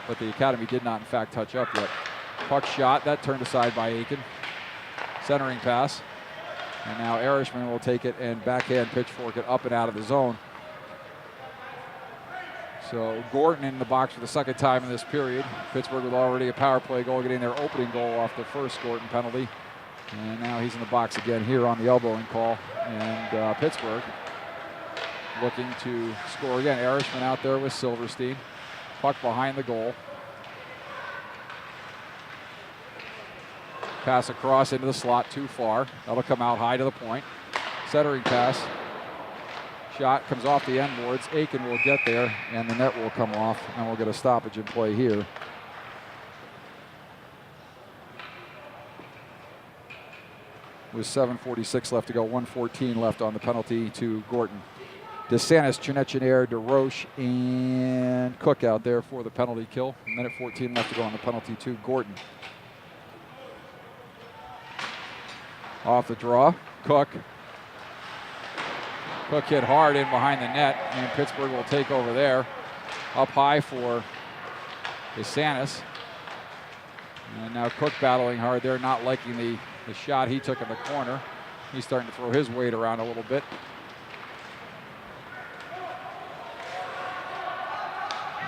But the Academy did not, in fact, touch up yet. Puck shot, that turned aside by Aiken. Centering pass. And now Erishman will take it and backhand pitchfork it up and out of the zone. So Gordon in the box for the second time in this period. Pittsburgh with already a power play goal, getting their opening goal off the first Gordon penalty. And now he's in the box again here on the elbowing call. And Pittsburgh looking to score again. Erishman out there with Silverstein. Puck behind the goal. Pass across into the slot too far. That'll come out high to the point. Centering pass. Shot comes off the end boards. Aiken will get there, and the net will come off, and we'll get a stoppage in play here. With 7:46 left to go, 1:14 left on the penalty to Gordon. DeSantis, Chenechinair, DeRoche, and Cook out there for the penalty kill. Minute 14 left to go on the penalty to Gordon. Off the draw, Cook. Cook hit hard in behind the net, and Pittsburgh will take over there. Up high for DeSantis. And now Cook battling hard there, not liking the shot he took in the corner. He's starting to throw his weight around a little bit.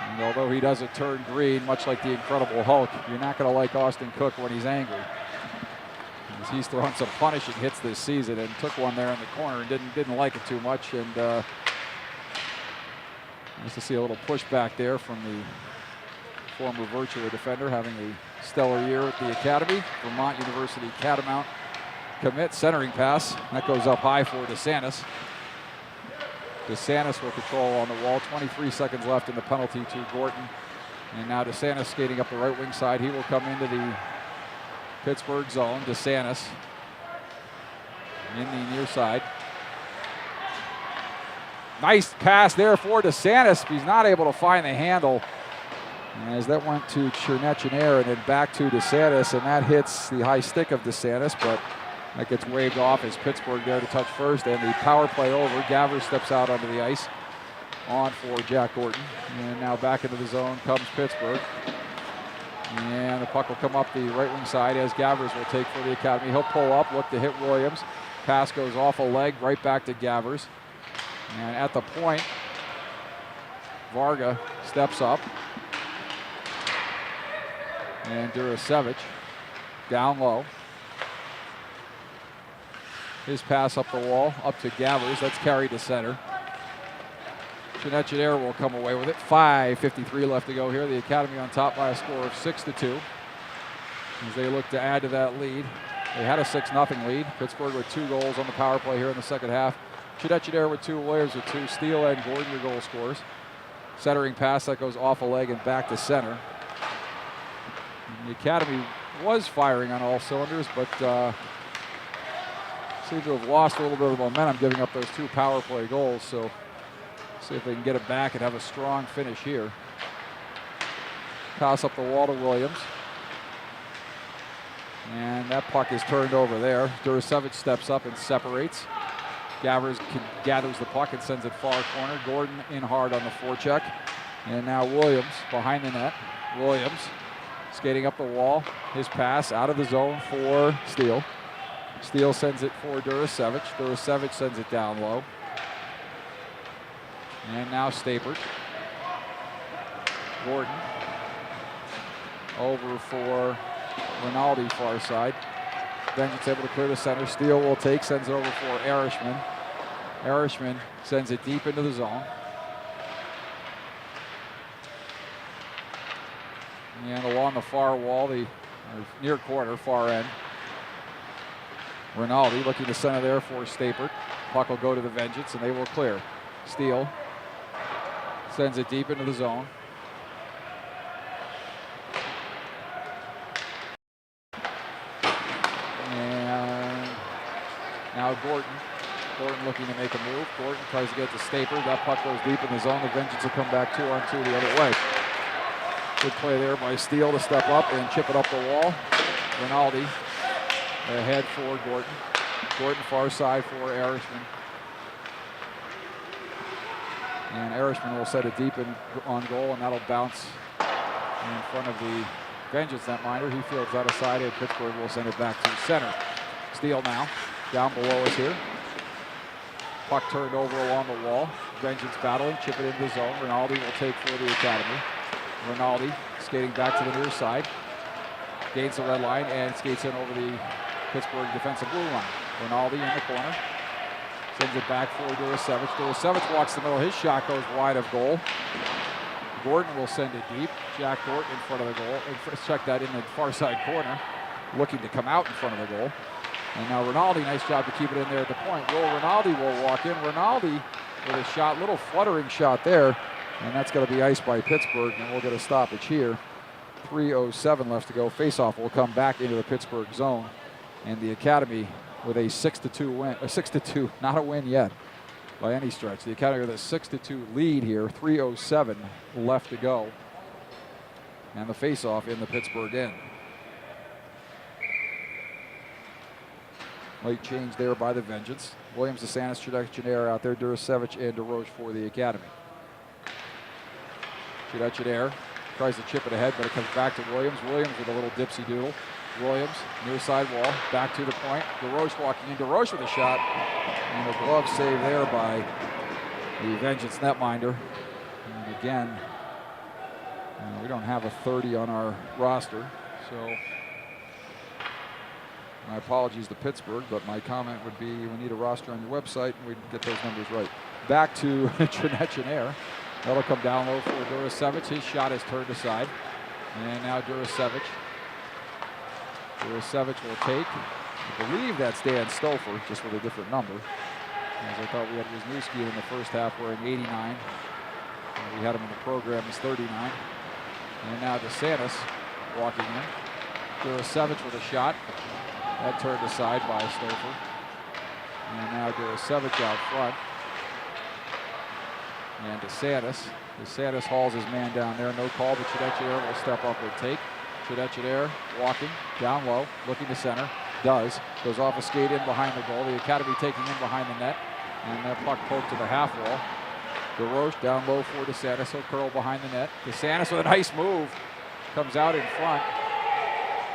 And although he doesn't turn green, much like the Incredible Hulk, you're not going to like Austin Cook when he's angry. He's thrown some punishing hits this season and took one there in the corner and didn't like it too much. And nice to see a little pushback there from the former Virtua defender, having a stellar year with the Academy. Vermont University Catamount commit, centering pass. That goes up high for DeSantis. DeSantis will control on the wall. 23 seconds left in the penalty to Gordon. And now DeSantis skating up the right wing side. He will come into the Pittsburgh zone. DeSantis in the near side. Nice pass there for DeSantis. He's not able to find the handle as that went to Chenechinair and then back to DeSantis, and that hits the high stick of DeSantis, but that gets waved off as Pittsburgh there to touch first, and the power play over. Gavers steps out onto the ice on for Jack Gordon, and now back into the zone comes Pittsburgh. And the puck will come up the right wing side as Gavers will take for the Academy. He'll pull up, look to hit Williams. Pass goes off a leg, right back to Gavers. And at the point, Varga steps up. And Durasevich down low. His pass up the wall, up to Gavers. That's carried to center. Trinetchidere will come away with it. 5:53 left to go here. The Academy on top by a score of 6-2. As they look to add to that lead. They had a 6-0 lead. Pittsburgh with 2 goals on the power play here in the second half. Trinetchidere with 2, Williams with 2, Steele and Gordon your goal scorers. Centering pass that goes off a leg and back to center. And the Academy was firing on all cylinders, but seemed to have lost a little bit of momentum giving up those 2 power play goals. So see if they can get it back and have a strong finish here. Pass up the wall to Williams. And that puck is turned over there. Durasevich steps up and separates. Gathers the puck and sends it far corner. Gordon in hard on the forecheck. And now Williams behind the net. Williams skating up the wall. His pass out of the zone for Steele. Steele sends it for Durasevich. Durasevich sends it down low. And now Stapert. Gordon over for Rinaldi far side. Vengeance able to clear the center. Steele will take, sends it over for Erishman. Erishman sends it deep into the zone. And along the far wall, the near corner, far end. Rinaldi looking to center there for Stapert. Puck will go to the Vengeance and they will clear. Steele sends it deep into the zone. Now Gordon looking to make a move. Gordon tries to get to Stapert. That puck goes deep in the zone. The Vengeance will come back 2-on-2 the other way. Good play there by Steele to step up and chip it up the wall. Rinaldi ahead for Gordon. Gordon far side for Erishman. And Erishman will set it deep on goal, and that'll bounce in front of the Vengeance netminder. He fields out of side, and Pittsburgh will send it back to center. Steele now. Down below us here. Puck turned over along the wall. Vengeance battling, chip it into the zone. Rinaldi will take for the Academy. Rinaldi skating back to the near side. Gains the red line and skates in over the Pittsburgh defensive blue line. Rinaldi in the corner. Sends it back for Durasevich. Durasevich walks the middle. His shot goes wide of goal. Gordon will send it deep. Jack Gordon in front of the goal. Check that in the far side corner. Looking to come out in front of the goal. And now Rinaldi, nice job to keep it in there at the point. Rinaldi will walk in. Rinaldi with a shot, little fluttering shot there. And that's going to be iced by Pittsburgh, and we'll get a stoppage here. 3:07 left to go. Faceoff will come back into the Pittsburgh zone. And the Academy with a 6-2 win, 6-2, not a win yet by any stretch. The Academy with a 6-2 lead here. 3:07 left to go. And the faceoff in the Pittsburgh end. Late change there by the Vengeance. Williams, DeSantis, Trinetchidere out there. Durasevich and DeRoche for the Academy. Trinetchidere tries to chip it ahead, but it comes back to Williams. Williams with a little dipsy doodle. Williams, near side wall, back to the point. DeRoche walking in. DeRoche with a shot. And a glove save there by the Vengeance netminder. And again, we don't have a 30 on our roster, so my apologies to Pittsburgh, but my comment would be we need a roster on your website and we'd get those numbers right. Back to Trinetchidere. That'll come down low for Durasevich. His shot is turned aside. And now Durasevich. Durasevich will take. I believe that's Dan Stouffer, just with a different number. As I thought we had Wisniewski in the first half wearing 89. We had him in the program as 39. And now DeSantis walking in. Durasevich with a shot. That turned aside by Stouffer. And now Durasevich out front. And DeSantis hauls his man down there. No call, but Trinetchidere will step up and take. Trinetchidere walking down low, looking to center. Does. Goes off a skate in behind the goal. The Academy taking in behind the net. And that puck poked to the half wall. DeRoche down low for DeSantis. He'll curl behind the net. DeSantis with a nice move. Comes out in front.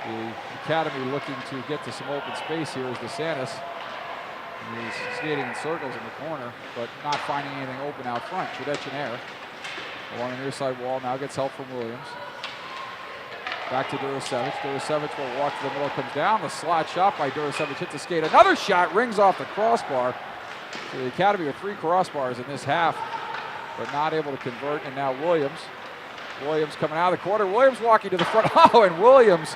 The Academy looking to get to some open space here is DeSantis. He's skating in circles in the corner, but not finding anything open out front. Trinetchidere along the near side wall now gets help from Williams. Back to Durasevich. Durasevich will walk to the middle, comes down. The slot shot by Durasevich hits the skate. Another shot rings off the crossbar. So the Academy with 3 crossbars in this half. but not able to convert. And now Williams coming out of the corner. Williams walking to the front. Oh, and Williams,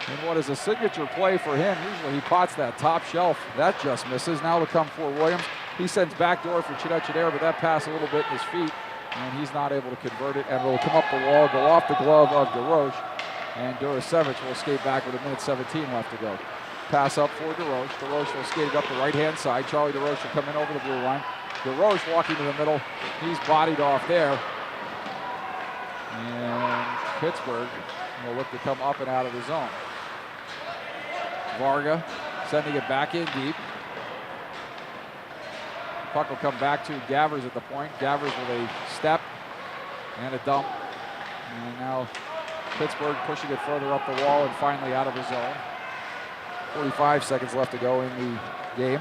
in what is a signature play for him. Usually he pots that top shelf. That just misses. Now to come for Williams. He sends backdoor for Chinechinair, but that pass a little bit in his feet, and he's not able to convert it. And it'll come up the wall, go off the glove of DeRoche, and Durasevich will skate back with 1:17 left to go. Pass up for DeRoche. DeRoche will skate it up the right-hand side. Charlie DeRoche will come in over the blue line. DeRoche walking to the middle. He's bodied off there. And Pittsburgh will look to come up and out of the zone. Varga sending it back in deep. Puck will come back to Gavers at the point. Gavers with a step and a dump. And now Pittsburgh pushing it further up the wall and finally out of the zone. 45 seconds left to go in the game.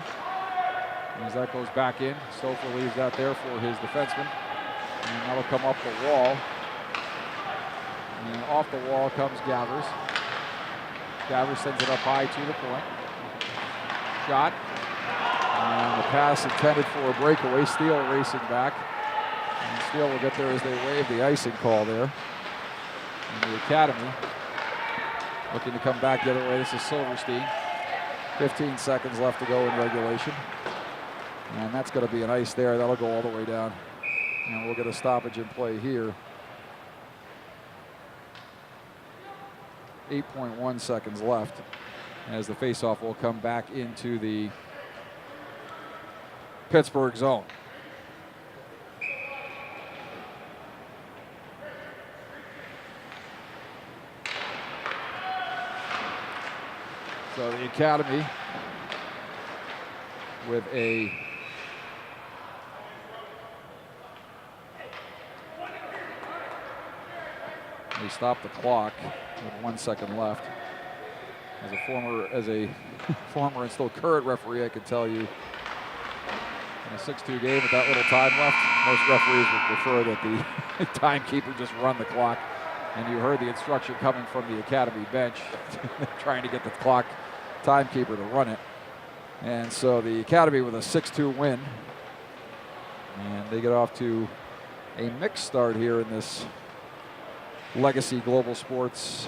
As that goes back in, Stouffer leaves that there for his defenseman. And that'll come up the wall. And off the wall comes Gavers. Gavers sends it up high to the point. Shot. And the pass intended for a breakaway. Steele racing back. And Steele will get there as they wave the icing call there. And the Academy looking to come back the other way. This is Silverstein. 15 seconds left to go in regulation. And that's going to be an ice there. That'll go all the way down. And we'll get a stoppage in play here. 8.1 seconds left as the faceoff will come back into the Pittsburgh zone. So the Academy with a they stop the clock with 1 second left. As a former and still current referee, I can tell you, in a 6-2 game with that little time left, most referees would prefer that the timekeeper just run the clock. And you heard the instruction coming from the Academy bench, trying to get the clock timekeeper to run it. And so the Academy with a 6-2 win. And they get off to a mixed start here in this Legacy Global Sports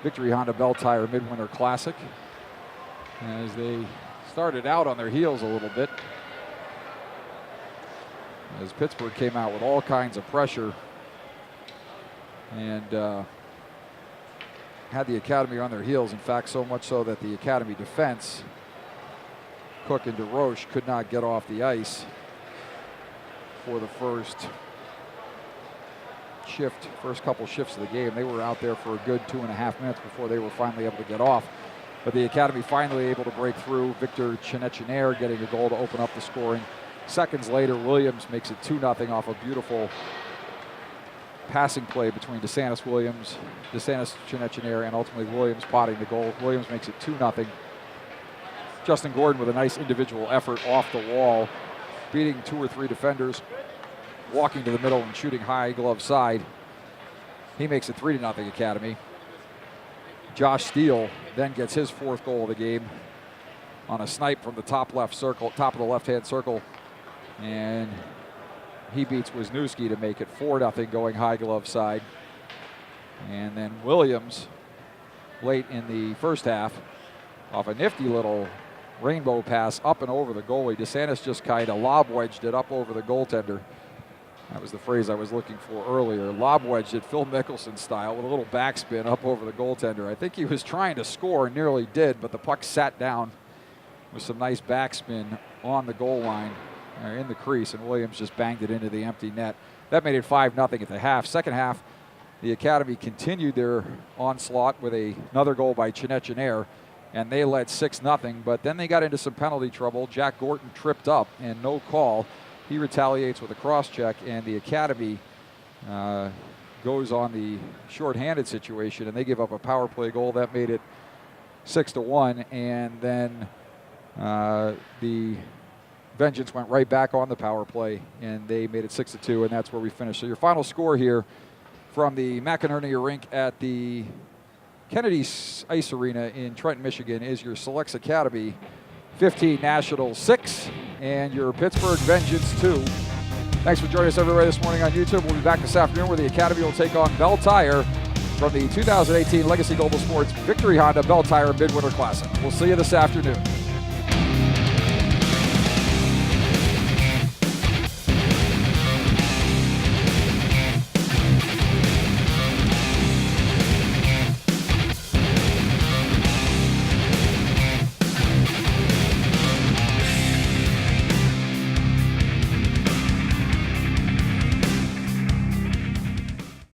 Victory Honda Bell Tire Midwinter Classic, as they started out on their heels a little bit, as Pittsburgh came out with all kinds of pressure and had the Academy on their heels. In fact, so much so that the Academy defense, Cook and DeRoche, could not get off the ice for the first couple shifts of the game. They were out there for a good 2.5 minutes before they were finally able to get off. But the Academy finally able to break through. Victor Chinechinair getting a goal to open up the scoring. Seconds later, Williams makes it 2-0 off a beautiful passing play between DeSantis Chinechinair, and ultimately Williams potting the goal. Williams makes it 2-0. Justin Gordon with a nice individual effort off the wall, beating 2 or 3 defenders, walking to the middle and shooting high glove side. He makes it 3-0 Academy. Josh Steele then gets his 4th goal of the game on a snipe from the top of the left-hand circle. And he beats Wisniewski to make it 4-0 going high glove side. And then Williams, late in the first half, off a nifty little rainbow pass up and over the goalie. DeSantis just kind of lob wedged it up over the goaltender. That was the phrase I was looking for earlier. Lob wedged it Phil Mickelson style with a little backspin up over the goaltender. I think he was trying to score and nearly did, but the puck sat down with some nice backspin on the goal line, in the crease, and Williams just banged it into the empty net. That made it 5-0 at the half. Second half, the Academy continued their onslaught with another goal by Chinechinair, and they led 6-0, but then they got into some penalty trouble. Jack Gorton tripped up and no call. He retaliates with a cross-check, and the Academy goes on the shorthanded situation, and they give up a power play goal. That made it 6-1, and then the Vengeance went right back on the power play, and they made it 6-2, and that's where we finished. So your final score here from the McInerney Rink at the Kennedy Ice Arena in Trenton, Michigan is your Selects Academy 15 Nationals 6 and your Pittsburgh Vengeance 2. Thanks for joining us everybody this morning on YouTube. We'll be back this afternoon where the Academy will take on Bell Tire from the 2018 Legacy Global Sports Victory Honda Bell Tire Midwinter Classic. We'll see you this afternoon.